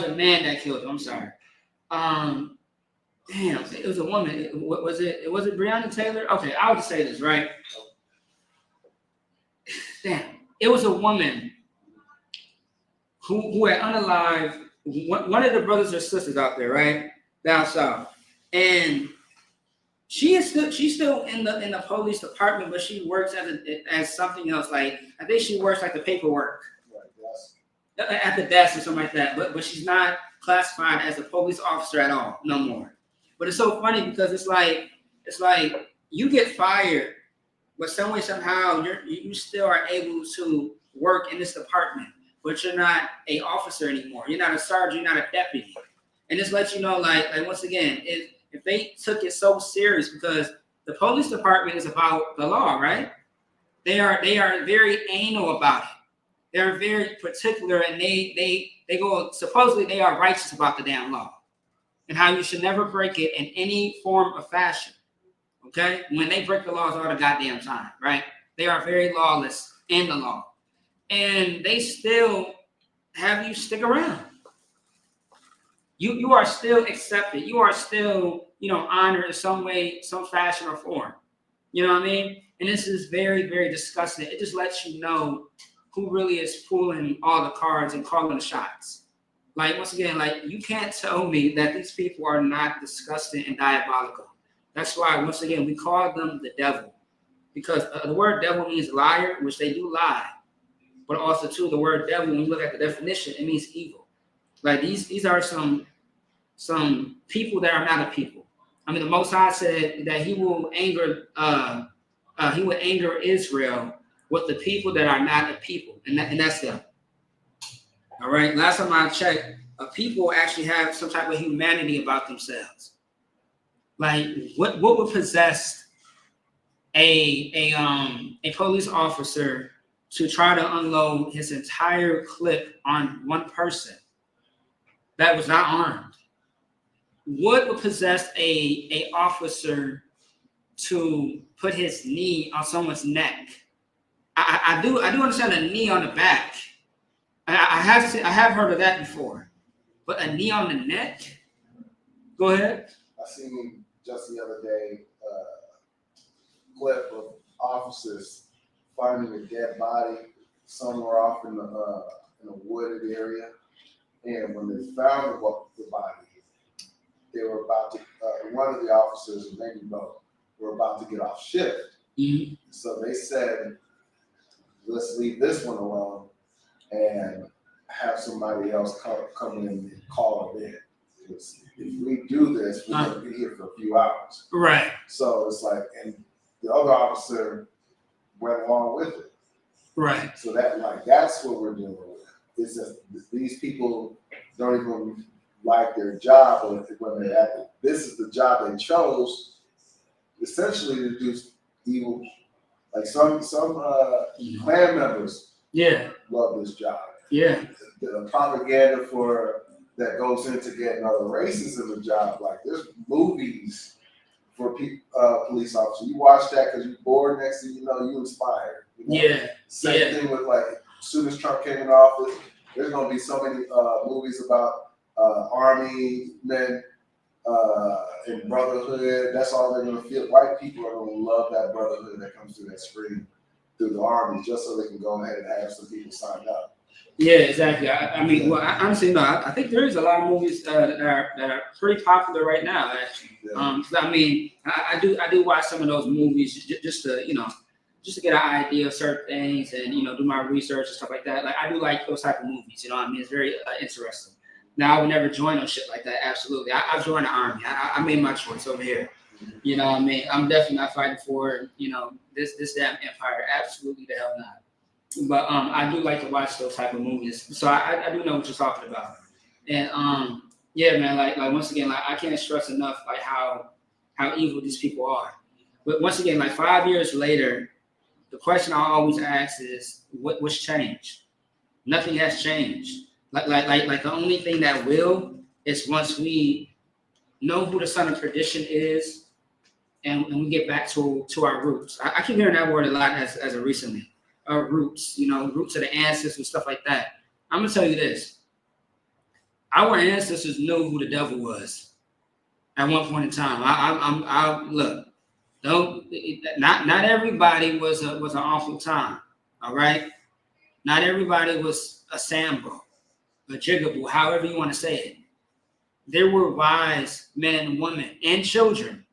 a man that killed him. I'm sorry. Damn, it was a woman. Was it Breonna Taylor? Okay, I'll just say this, right? Damn, it was a woman who had unalived one of the brothers or sisters out there, right down south, and she's still in the police department, but she works as something else. Like I think she works like the paperwork at the desk or something like that. But she's not classified as a police officer at all, no more. But it's so funny because it's like you get fired, but some way somehow you still are able to work in this department, but you're not a officer anymore. You're not a sergeant. You're not a deputy. And this lets you know, like once again, if they took it so serious, because the police department is about the law, right? They are very anal about it. They're very particular, and they go, supposedly they are righteous about the damn law and how you should never break it in any form or fashion. Okay? When they break the laws all the goddamn time, right? They are very lawless in the law. And they still have you stick around. You are still accepted. You are still, honored in some way, some fashion or form. You know what I mean? And this is very, very disgusting. It just lets you know who really is pulling all the cards and calling the shots. Like, once again, like, you can't tell me that these people are not disgusting and diabolical. That's why, once again, we call them the devil. Because the word devil means liar, which they do lie. But also, too, the word devil, when you look at the definition, it means evil. Like, these are some people that are not a people. I mean, the Most High said that he will anger Israel with the people that are not a people, and that's them. All right. Last time I checked, people actually have some type of humanity about themselves. Like, what would possess a police officer to try to unload his entire clip on one person that was not armed? What would possess a officer to put his knee on someone's neck? I do understand a knee on the back. I have heard of that before, but a knee on the neck? Go ahead. I seen just the other day a clip of officers finding a dead body somewhere off in a wooded area, and when they found the body, they were about to, one of the officers, maybe both, were about to get off shift. Mm-hmm. So they said, let's leave this one alone and have somebody else come in and call it in. Because if we do this, we're going to be here for a few hours. Right. So it's like, and the other officer went along with it. Right. So that's what we're dealing with. It's just these people don't even like their job when they're at it. This is the job they chose, essentially to do evil. Like some clan members, love this job. Yeah, the propaganda that goes into getting other races in the job. Like there's movies for police officers. You watch that because you're bored. Next thing you know, you inspired. Same thing with like as soon as Trump came in office, there's gonna be so many movies about army men and brotherhood. That's all they're gonna feel. White people are gonna love that brotherhood that comes through that screen through the army, just so they can go ahead and have some people signed up. Yeah, exactly. I mean, well, honestly, no. I think there is a lot of movies that are pretty popular right now. Actually, I mean, I do watch some of those movies just to get an idea of certain things and do my research and stuff like that. Like I do like those type of movies. I mean, it's very interesting. Now I would never join no shit like that. Absolutely, I joined the army. I made my choice over here. You know what I mean? I'm definitely not fighting for this damn empire. Absolutely the hell not. But I do like to watch those type of movies, so I do know what you're talking about. And yeah, man, like once again, like I can't stress enough like how evil these people are. But once again, like 5 years later, the question I always ask is, what's changed? Nothing has changed. Like the only thing that will is once we know who the son of perdition is, and we get back to our roots. I keep hearing that word a lot as of recently. Roots, roots of the ancestors and stuff like that. I'm gonna tell you this: our ancestors knew who the devil was at one point in time. I look. Not everybody was an awful time. All right, not everybody was a Sambo. a jigaboo, however you want to say it. There were wise men and women and children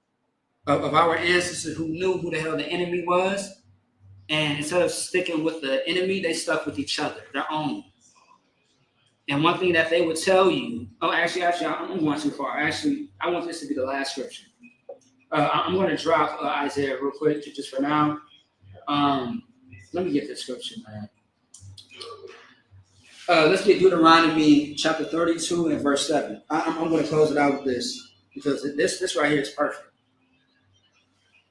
of our ancestors who knew who the hell the enemy was. And instead of sticking with the enemy, they stuck with each other, their own. And one thing that they would tell you, actually, I'm going too far. Actually, I want this to be the last scripture. I'm going to drop Isaiah real quick, just for now. Let me get this scripture, man. Let's get Deuteronomy chapter 32 and verse 7. I'm going to close it out with this because this right here is perfect.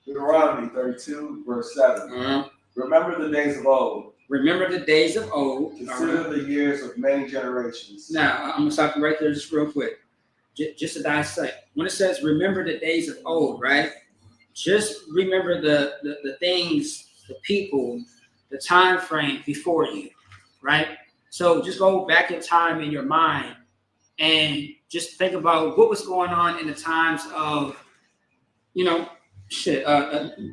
Deuteronomy 32, verse 7. Remember the days of old. Remember the days of old. Consider the years of many generations. Now, I'm going to stop right there just real quick. Just to dissect. When it says remember the days of old, right? Just remember the things, the people, the time frame before you, right? So just go back in time in your mind and just think about what was going on in the times of,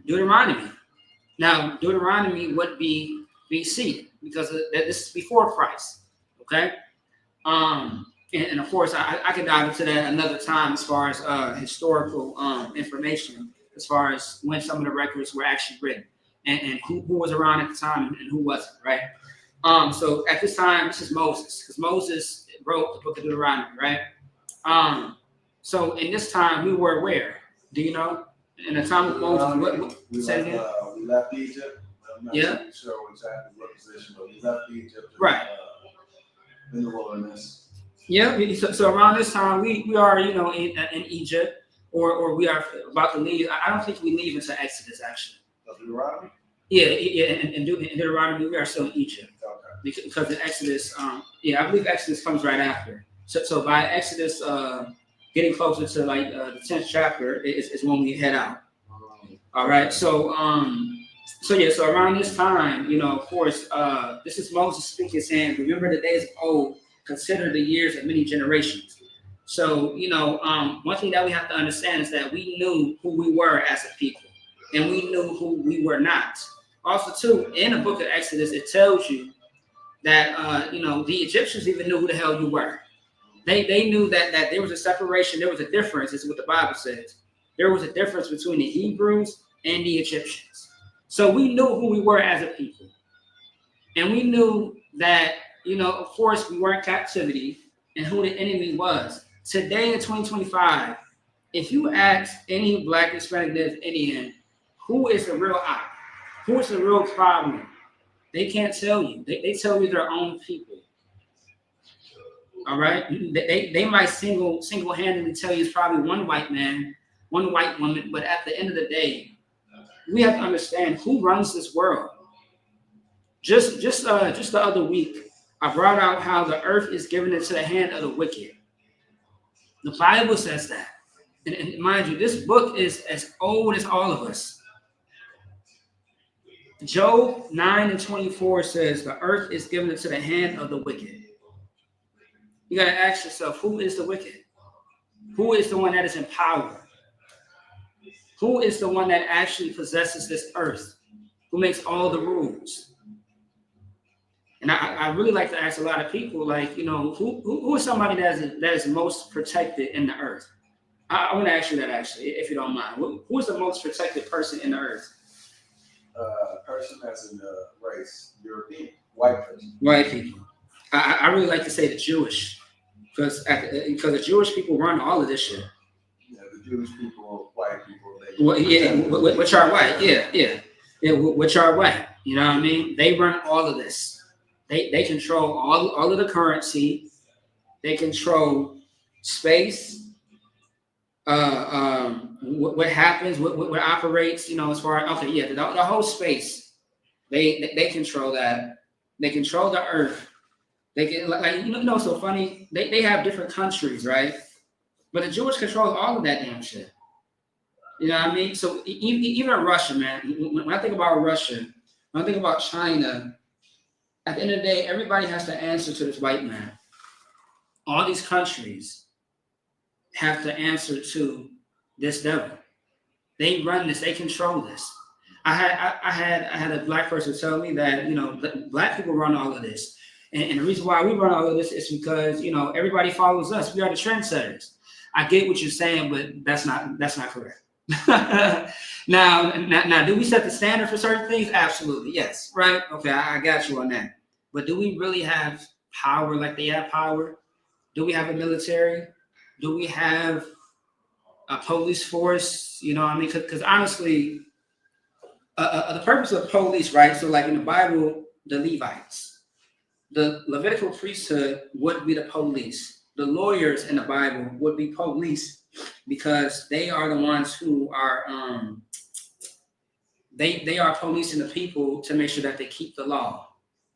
Deuteronomy. Now, Deuteronomy would be BC because this is before Christ, okay? And of course, I can dive into that another time as far as historical information, as far as when some of the records were actually written and who was around at the time and who wasn't, right? So at this time, this is Moses, because Moses wrote the book of Deuteronomy, right? So in this time, we were where? Do you know? In the time of Moses, we left Egypt. I'm not sure exactly what position, but we left Egypt. Right. In the wilderness. Yeah. So around this time, we are, in Egypt, or we are about to leave. I don't think we leave into Exodus, actually. Deuteronomy? Yeah. In Deuteronomy, we are still in Egypt. Okay. Because in Exodus, I believe Exodus comes right after. So by Exodus, getting closer to like the 10th chapter is when we head out. All right. So around this time, of course, this is Moses speaking, saying, remember the days of old, consider the years of many generations. So, one thing that we have to understand is that we knew who we were as a people, and we knew who we were not. Also, too, in the book of Exodus, it tells you that, the Egyptians even knew who the hell you were. They knew that there was a separation, there was a difference, is what the Bible says. There was a difference between the Hebrews and the Egyptians. So we knew who we were as a people. And we knew that, of course, we were in captivity and who the enemy was. Today in 2025, if you ask any Black, Hispanic, Native Indian, who is the real I? Who is the real problem? They can't tell you. They tell you their own people. All right, they might single-handedly tell you it's probably one white man, one white woman, but at the end of the day, we have to understand who runs this world. Just the other week, I brought out how the earth is given into the hand of the wicked. The Bible says that, and mind you, this book is as old as all of us. Job 9:24 says the earth is given into the hand of the wicked. You got to ask yourself, who is the wicked? Who is the one that is in power? Who is the one that actually possesses this earth? Who makes all the rules? And I really like to ask a lot of people, like, who is somebody that is most protected in the earth? I want to ask you that, actually, if you don't mind. Who is the most protected person in the earth? Person that's in the race, European, white person. White people. I really like to say the Jewish. Because the Jewish people run all of this shit. Yeah, the Jewish people, white people, which are white, which are white. You know what I mean? They run all of this. They control all of the currency. They control space. What happens? What operates? As far as the whole space. They control that. They control the earth. They get so funny. They have different countries, right? But the Jewish control all of that damn shit. You know what I mean? So even Russia, man. When I think about Russia, when I think about China, at the end of the day, everybody has to answer to this white man. All these countries have to answer to this devil. They run this. They control this. I had a Black person tell me that Black people run all of this. And the reason why we run all of this is because, you know, everybody follows us. We are the trendsetters. I get what you're saying, but that's not correct. now, do we set the standard for certain things? Absolutely, yes. Right? Okay, I got you on that. But do we really have power like they have power? Do we have a military? Do we have a police force? You know what I mean? Because honestly, the purpose of police, right? So like in the Bible, the Levites, the Levitical priesthood would be the police. The lawyers in the Bible would be police because they are the ones who are they are policing the people to make sure that they keep the law,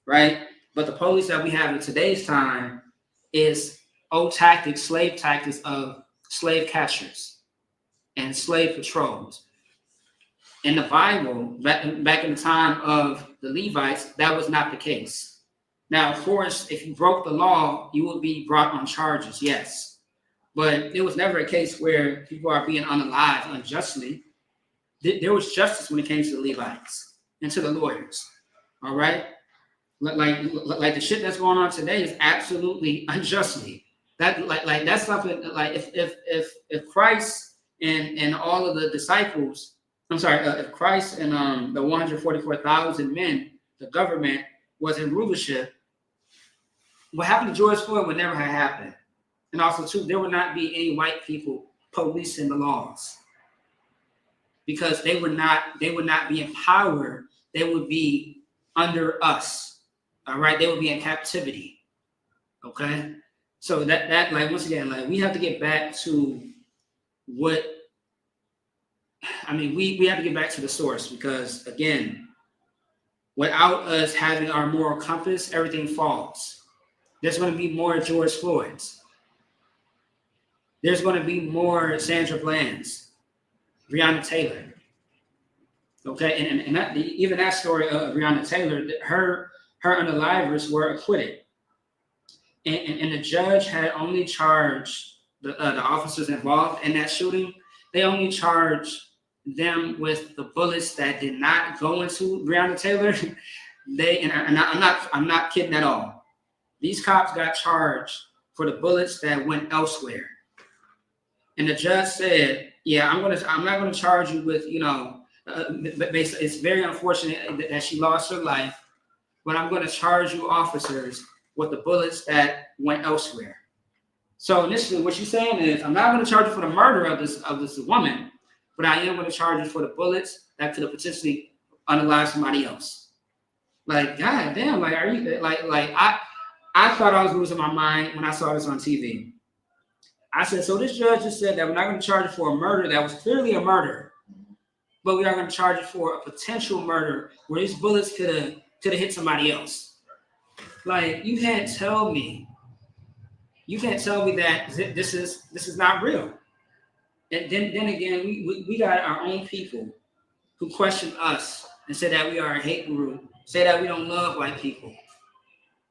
right? But the police that we have in today's time is old tactics, slave tactics of slave catchers and slave patrols. In the Bible, back in the time of the Levites, that was not the case. Now, of course, if you broke the law, you would be brought on charges, yes. But it was never a case where people are being unalived unjustly. There was justice when it came to the Levites and to the lawyers, all right? Like the shit that's going on today is absolutely unjustly. That that's something like if Christ and all of the disciples, if Christ and the 144,000 men, the government was in rulership, what happened to George Floyd would never have happened. And also, too, there would not be any white people policing the laws because they would not be in power. They would be under us. All right, they would be in captivity. Okay, so that like once again, like we have to get back to what I mean. We have to get back to the source because again, without us having our moral compass, everything falls. There's going to be more George Floyds. There's going to be more Sandra Bland's, Breonna Taylor. Okay, and that, even that story of Breonna Taylor, her unalivers were acquitted, and the judge had only charged the officers involved in that shooting. They only charged them with the bullets that did not go into Breonna Taylor. I'm not kidding at all. These cops got charged for the bullets that went elsewhere. And the judge said, "Yeah, I'm not gonna charge you with, you know, it's very unfortunate that she lost her life, but I'm going to charge you officers with the bullets that went elsewhere." So initially, what she's saying is, I'm not going to charge you for the murder of this woman, but I am going to charge you for the bullets that could have potentially unalived somebody else. Like, God damn, like, are you like I thought I was losing my mind when I saw this on TV. I said, so this judge just said that we're not going to charge you for a murder that was clearly a murder, but we are going to charge you for a potential murder where these bullets could have hit somebody else. Like, you can't tell me that this is not real. And then again, we got our own people who question us and say that we are a hate group, say that we don't love white people,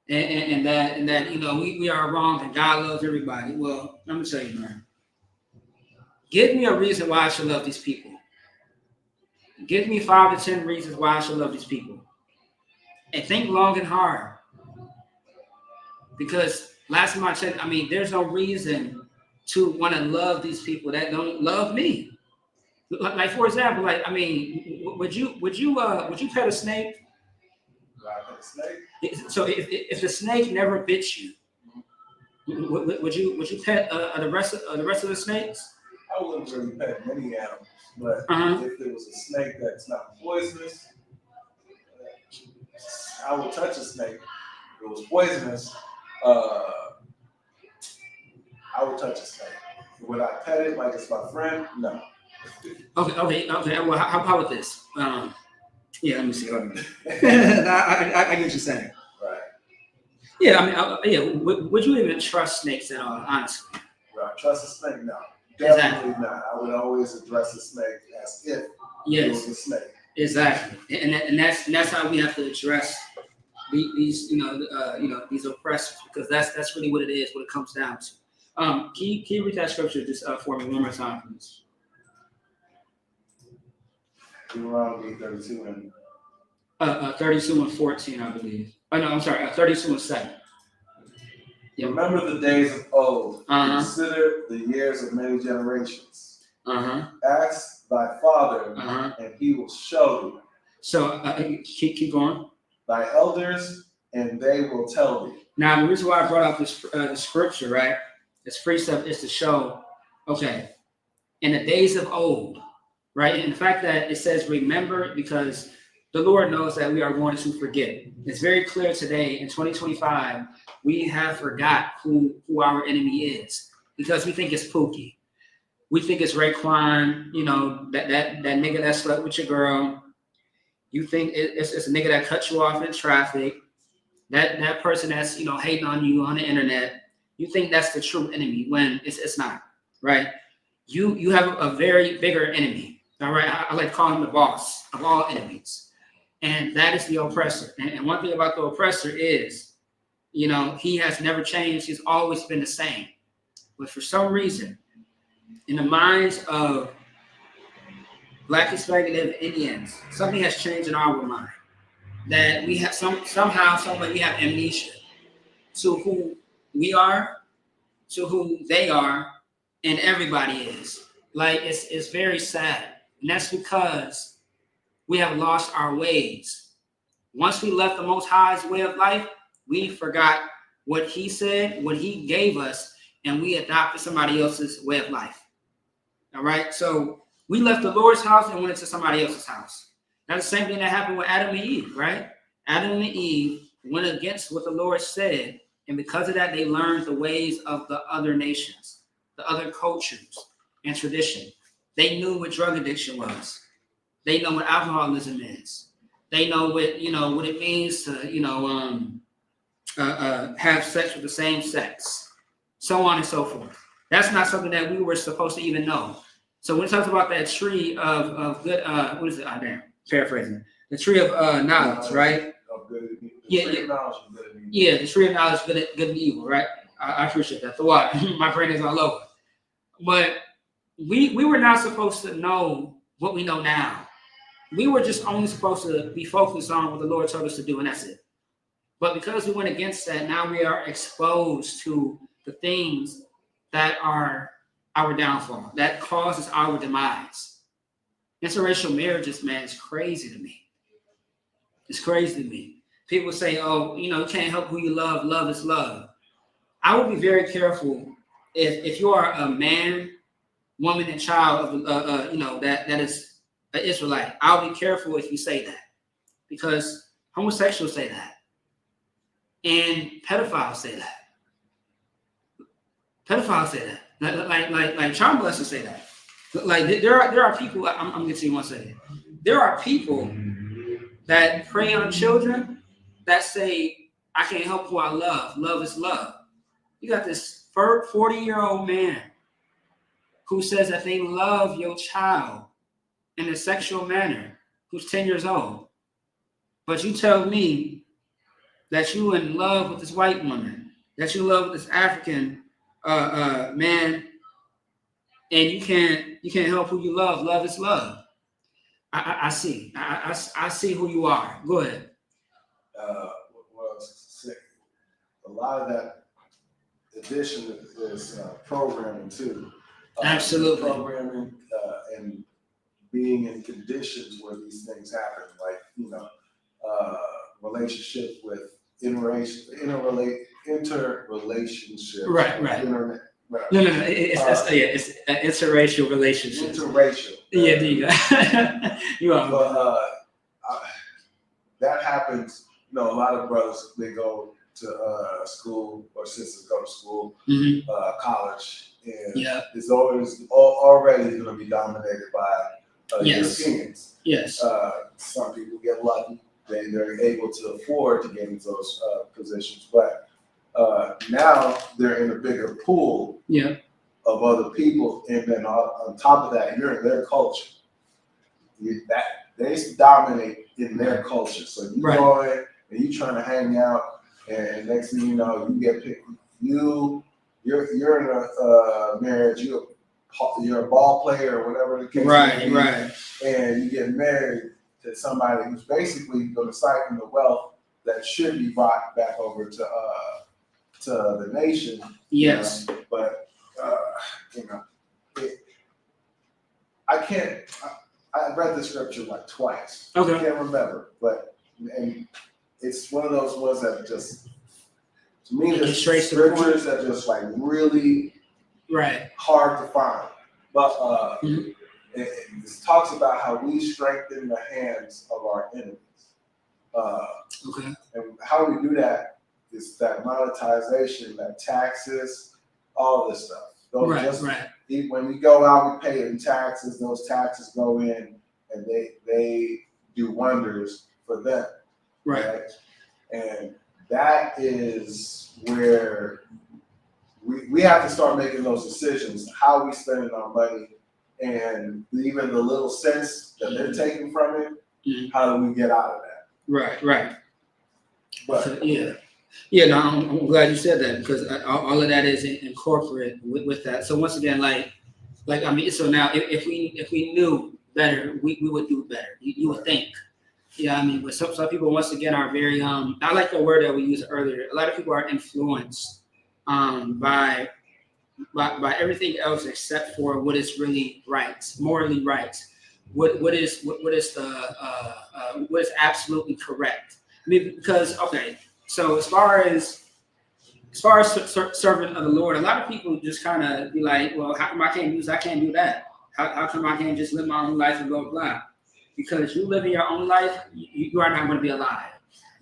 and that you know we are wrong and God loves everybody. Well, let me tell you, man. Give me a reason why I should love these people. Give me 5 to 10 reasons why I should love these people. And think long and hard. Because last time I checked, I mean, there's no reason to want to love these people that don't love me. Like for example, like, I mean, would you pet a snake? Do I pet a snake? So if the snake never bit you, would you pet the rest of the snakes? I wouldn't really pet many animals, but if it was a snake that's not poisonous, I would touch a snake. If it was poisonous, I would touch a snake. Would I pet it like it's my friend? No. Okay. Well, how about this? Yeah, let me see. Hold on. I get what you're saying. Right. Yeah, I mean, would you even trust snakes at all? Honestly. Would I trust a snake? No. Definitely not. I would always address a snake as if it was a snake. Exactly, and that's how we have to address these these oppressors, because that's really what it is, what it comes down to. Can you read that scripture just for me one more time, please? Deuteronomy 32 and 32 and 14, I believe. Oh no, I'm sorry. 32:7. Yep. Remember the days of old. Uh-huh. Consider the years of many generations. Uh-huh. Ask thy father, Uh-huh. and he will show you. So keep going. Thy elders, and they will tell thee. Now, the reason why I brought up this the scripture, right? This precept is to show, okay, in the days of old, right? And the fact that it says remember, because the Lord knows that we are going to forget. It's very clear today in 2025, we have forgot who our enemy is because we think it's Pookie. We think it's Raekwon, you know, that nigga that slept with your girl. You think it's a nigga that cut you off in traffic. That person that's, you know, hating on you on the internet. You think that's the true enemy when it's not, right? You have a very bigger enemy, all right? I like to call him the boss of all enemies, and that is the oppressor. And one thing about the oppressor is, you know, he has never changed. He's always been the same. But for some reason, in the minds of Black Hispanic Indians, something has changed in our mind. That we have we have amnesia to who we are, to who they are, and everybody is. Like it's very sad. And that's because we have lost our ways. Once we left the Most High's way of life, we forgot what he said, what he gave us, and we adopted somebody else's way of life. All right. So we left the Lord's house and went into somebody else's house. That's the same thing that happened with Adam and Eve, right? Adam and Eve went against what the Lord said, and because of that, they learned the ways of the other nations, the other cultures and tradition. They knew what drug addiction was. They know what alcoholism is. They know what it means to have sex with the same sex, so on and so forth. That's not something that we were supposed to even know. So when it talks about that tree of good, what is it? Paraphrasing. The tree of knowledge, right? Yeah, the tree of knowledge, good and evil, right? I appreciate that. The what? My brain is all over. But we were not supposed to know what we know now. We were just only supposed to be focused on what the Lord told us to do, and that's it. But because we went against that, now we are exposed to the things that are our downfall, that causes our demise. Interracial marriages, man, is crazy to me. It's crazy to me. People say, oh, you can't help who you love. Love is love. I would be very careful if you are a man, woman, and child of, that is an Israelite. I'll be careful if you say that, because homosexuals say that, and pedophiles say that. Pedophiles say that. Like child molesters say that. Like there are people. I'm gonna get to you in 1 second. There are people that prey on children that say, I can't help who I love. Love is love. You got this 40-year-old man who says that they love your child in a sexual manner, who's 10 years old. But you tell me that you in love with this white woman, that you love with this African man, and you can't help who you love. Love is love. I see. I see who you are. Go ahead. A lot of that addition is programming too. Absolutely. Programming and being in conditions where these things happen, like relationship with interrelationship. Right. Internet. Right. No. It's interracial relationships. Interracial. Yeah, there you go. You are. But that happens. A lot of brothers, they go to school, or sisters go to school, college, and it's always already going to be dominated by Europeans. Yes. Some people get lucky; they're able to afford to get into those positions, but now they're in a bigger pool of other people, and then on top of that, you're in their culture. They dominate in their culture, so you go in and you trying to hang out, and next thing you know, you get picked. You're in a marriage. You're a ball player or whatever the case may be, and you get married to somebody who's basically going to siphon the wealth that should be brought back over to the nation. Yes. But you know, I can't. I read the scripture like twice. Okay. I can't remember, but and it's one of those ones that just, to me, the scriptures that just like really hard to find. But it talks about how we strengthen the hands of our enemies. And how we do that is that monetization, that taxes, all this stuff. When we go out, we pay in taxes. Those taxes go in, and they do wonders for them. Right? And that is where we have to start making those decisions. How we spending our money, and even the little cents that they're taking from it. How do we get out of that? Right. But so, no, I'm glad you said that, because all of that is incorporated with that. So once again, like I mean, so now if we knew better, we would do better. You would think. Yeah, I mean, but some people once again are very I like the word that we used earlier. A lot of people are influenced by everything else except for what is really right, morally right. What is absolutely correct. I mean, because so as far as servant of the Lord, a lot of people just kind of be like, well, how come I can't do that? How come I can't just live my own life and blah blah? Because you live in your own life, you are not going to be alive.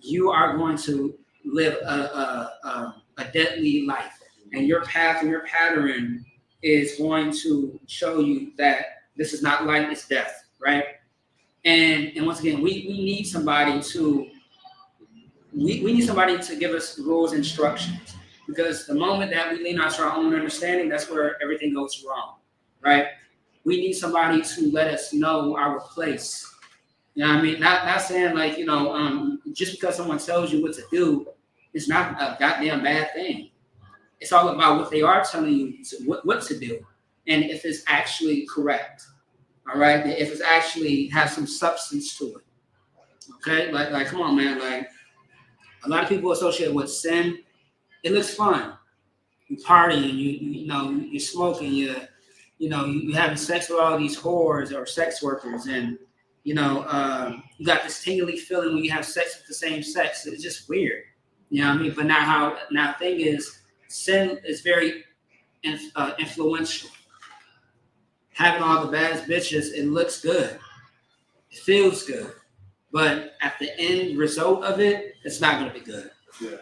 You are going to live a deadly life, and your path and your pattern is going to show you that this is not life, it's death, right? And once again, we need somebody to give us rules and instructions, because the moment that we lean on our own understanding, that's where everything goes wrong, right? We need somebody to let us know our place. You know what I mean? Not saying like, just because someone tells you what to do, it's not a goddamn bad thing. It's all about what they are telling you what to do, and if it's actually correct. All right, if it's actually has some substance to it. Okay, like come on, man. Like a lot of people associate with sin. It looks fun. You partying, you're smoking, you having sex with all these whores or sex workers, and you got this tingly feeling when you have sex with the same sex. It's just weird. You know what I mean? But now the thing is, sin is very influential. Having all the baddest bitches, it looks good. It feels good. But at the end result of it, it's not going to be good. Yeah.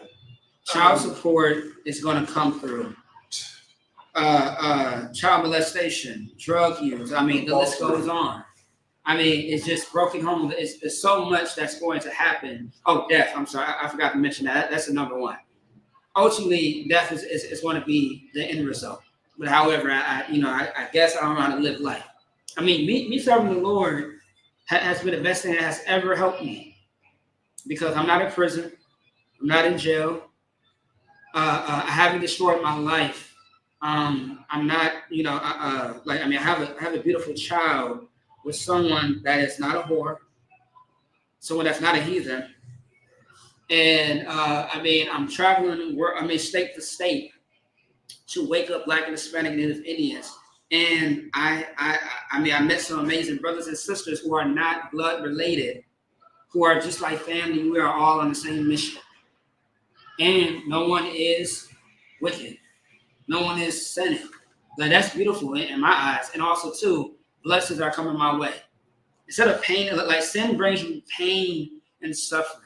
Child support is going to come through. Child molestation, drug use. I mean, the list goes on. I mean, it's just broken home. It's so much that's going to happen. Oh, death. I'm sorry. I forgot to mention that. That's the number one. Ultimately, death is going to be the end result. But however, I guess I don't know how to live life. I mean, me serving the Lord has been the best thing that has ever helped me, because I'm not in prison. I'm not in jail. I haven't destroyed my life. I'm not, I have a beautiful child with someone that is not a whore, someone that's not a heathen. And I'm traveling state to state to wake up Black and Hispanic Native Indians. And I met some amazing brothers and sisters who are not blood related, who are just like family. We are all on the same mission. And no one is wicked. No one is sinning. Like, that's beautiful in my eyes. And also too, blessings are coming my way. Instead of pain, like sin brings you pain and suffering.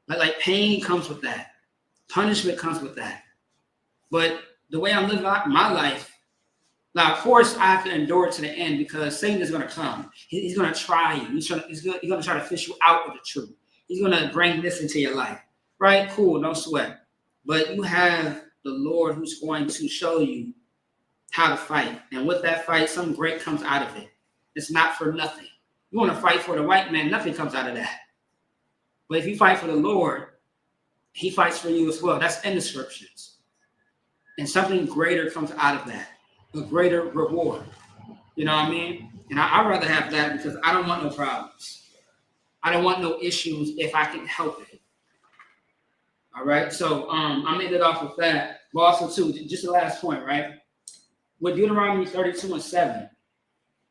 Like pain comes with that. Punishment comes with that. But the way I'm living my life, now, of course, I have to endure it to the end, because Satan is going to come. He's going to try you. He's going to try to fish you out of the truth. He's going to bring this into your life. Right? Cool. No sweat. But you have the Lord who's going to show you how to fight. And with that fight, something great comes out of it. It's not for nothing. You want to fight for the white man, nothing comes out of that. But if you fight for the Lord, he fights for you as well. That's in the scriptures. And something greater comes out of that. A greater reward. You know what I mean? And I'd rather have that, because I don't want no problems. I don't want no issues if I can help it. All right. So I made it off of that. But also too, just the last point, right? With Deuteronomy 32:7,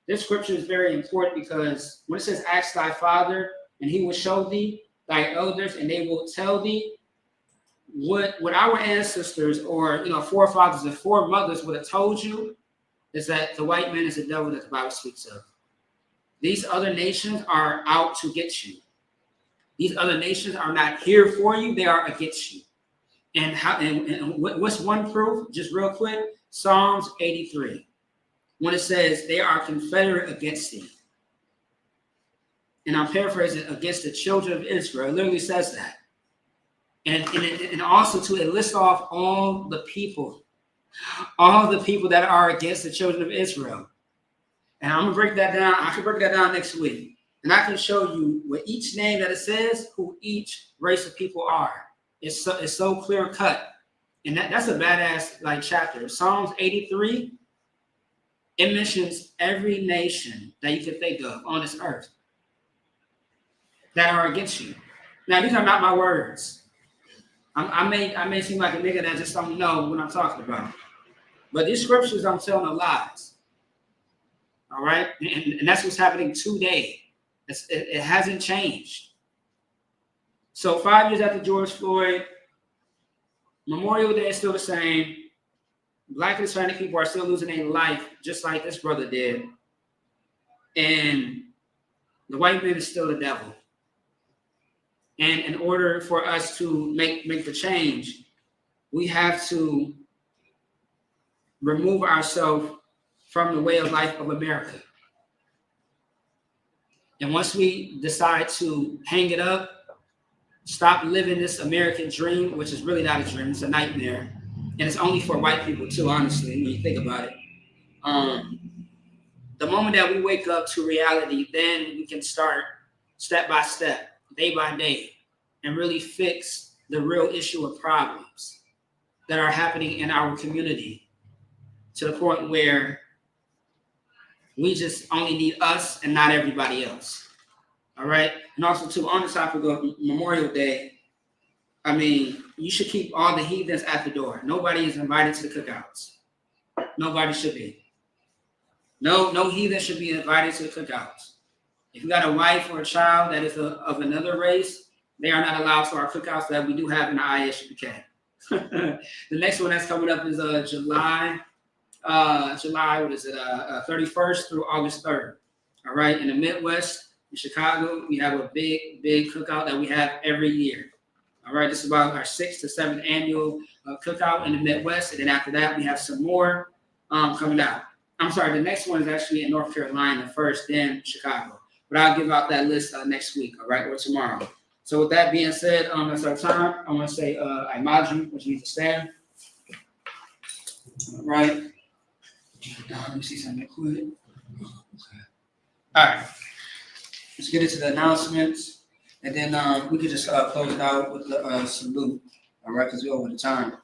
this scripture is very important because when it says, "Ask thy father, and he will show thee thy elders, and they will tell thee," what our ancestors or forefathers and foremothers would have told you is that the white man is the devil that the Bible speaks of. These other nations are out to get you. These other nations are not here for you; they are against you. And what's one proof? Just real quick, Psalms 83, when it says they are confederate against thee. And I'm paraphrasing, against the children of Israel. It literally says that. And also to list off all the people that are against the children of Israel. And I'm gonna break that down. I can break that down next week, and I can show you with each name that it says who each race of people are. It's so clear cut, and that's a badass chapter. Psalms 83. It mentions every nation that you can think of on this earth that are against you. Now these are not my words. I may seem like a nigga that just don't know what I'm talking about. But these scriptures, I'm telling no lies. All right? And that's what's happening today. It hasn't changed. So 5 years after George Floyd, Memorial Day is still the same. Black and Hispanic people are still losing their life, just like this brother did. And the white man is still the devil. And in order for us to make the change, we have to remove ourselves from the way of life of America. And once we decide to hang it up, stop living this American dream, which is really not a dream, it's a nightmare. And it's only for white people too, honestly, when you think about it. The moment that we wake up to reality, then we can start step by step, day by day, and really fix the real issue of problems that are happening in our community to the point where we just only need us and not everybody else. All right. And also too, on the topic of Memorial Day, I mean, you should keep all the heathens at the door. Nobody is invited to the cookouts. Nobody should be. No heathen should be invited to the cookouts. If you got a wife or a child that is of another race, they are not allowed to our cookouts that we do have in the ISUPK. The next one that's coming up is July 31st through August 3rd. All right. In the Midwest, in Chicago, we have a big cookout that we have every year. All right. This is about our 6th to 7th annual cookout in the Midwest. And then after that, we have some more coming out. I'm sorry. The next one is actually in North Carolina first, then Chicago. But I'll give out that list next week. All right. Or tomorrow. So with that being said, that's our time. I want to say Imagine, which means to stand. All right. Let me see something quick. All right. Let's get into the announcements. And then we could just close it out with the salute. All right, because we're over the time.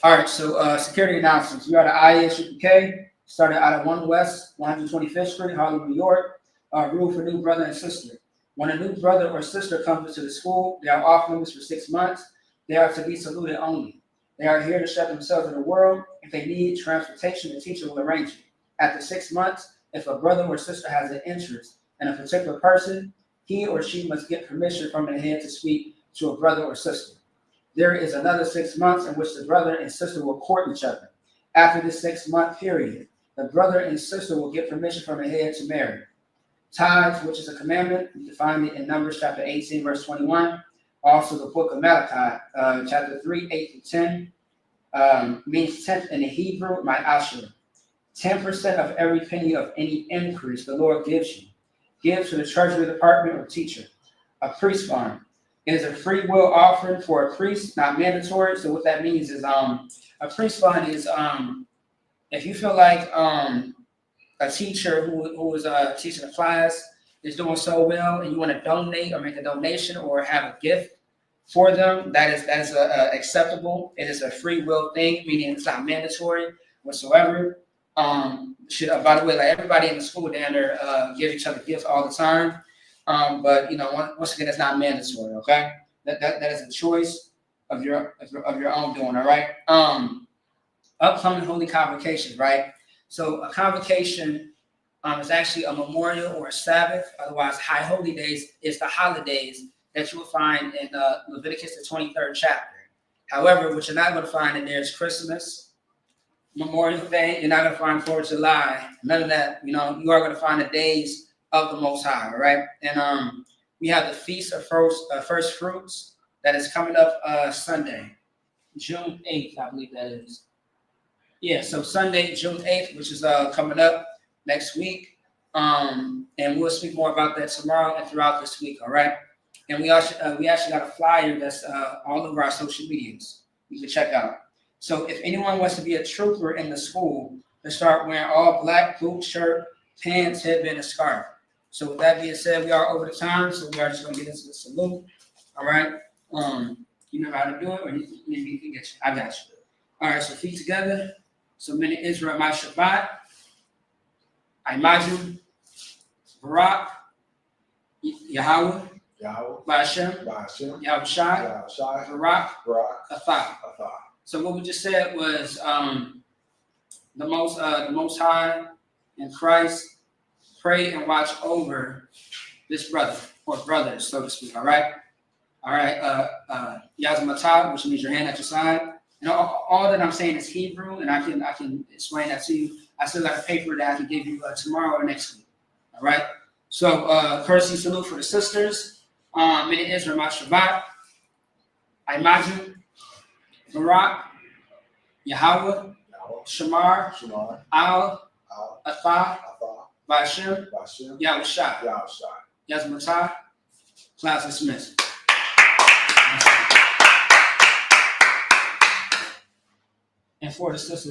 All right, so security announcements. We are the ISUPK, started out of 1 West, 125th Street, Harlem, New York. Rule for new brother and sister. When a new brother or sister comes into the school, they are off limits for 6 months. They are to be saluted only. They are here to show themselves in the world. If they need transportation, the teacher will arrange it. After 6 months, if a brother or sister has an interest in a particular person, he or she must get permission from the head to speak to a brother or sister. There is another 6 months in which the brother and sister will court each other. After this 6-month period, the brother and sister will get permission from the head to marry. Tithes, which is a commandment, we define it in Numbers chapter 18, verse 21. Also, the book of Malachi, chapter 3, 8 to 10, means 10th in the Hebrew, my asher. 10% of every penny of any increase the Lord gives you. Give to the treasury department or teacher. A priest fund. It is a free will offering for a priest, not mandatory. So what that means is a priest fund is if you feel like a teacher who is teaching a class is doing so well and you want to donate or make a donation or have a gift for them, that is acceptable. It is a free will thing, meaning it's not mandatory whatsoever. By the way, like everybody in the school down there give each other gifts all the time. But once again, it's not mandatory. Okay, that is a choice. of your own doing. All right. Upcoming holy convocations, right? So a convocation is actually a memorial or a Sabbath. Otherwise, high holy days is the holidays that you will find in Leviticus, the 23rd chapter. However, what you're not going to find in there is Christmas, Memorial Day. You're not going to find 4th of July. None of that. You know, you are going to find the days of the Most High, all right? And we have the Feast of First Fruits that is coming up Sunday, June 8th, I believe that is. Yeah, so Sunday, June 8th, which is coming up next week. And we'll speak more about that tomorrow and throughout this week, all right? And we actually got a flyer that's all over our social medias you can check out. So if anyone wants to be a trooper in the school, to start wearing all black, boot, shirt, pants, headband, and scarf. So with that being said, we are over the time, so we are just going to get into the salute, all right? You know how to do it, or maybe you can get you. I got you. All right, so feet together. So many Israel, my Shabbat, Imagine, Barak, Yahweh, Ba'ashem, Yahweh Shai, Barak, Athah. So what we just said was the Most High in Christ pray and watch over this brother or brothers, so to speak. All right. Yazmatah, which means your hand at your side. And all that I'm saying is Hebrew, and I can explain that to you. I still got a paper that I can give you tomorrow or next week. All right. So courtesy salute for the sisters. Many Israel, my Shabbat. Imagine, Barak, Yahweh, Shamar, Al, Athah, Ba'ashem, Yahweh Shai, Yazmatah. Class dismissed. And for the sisters.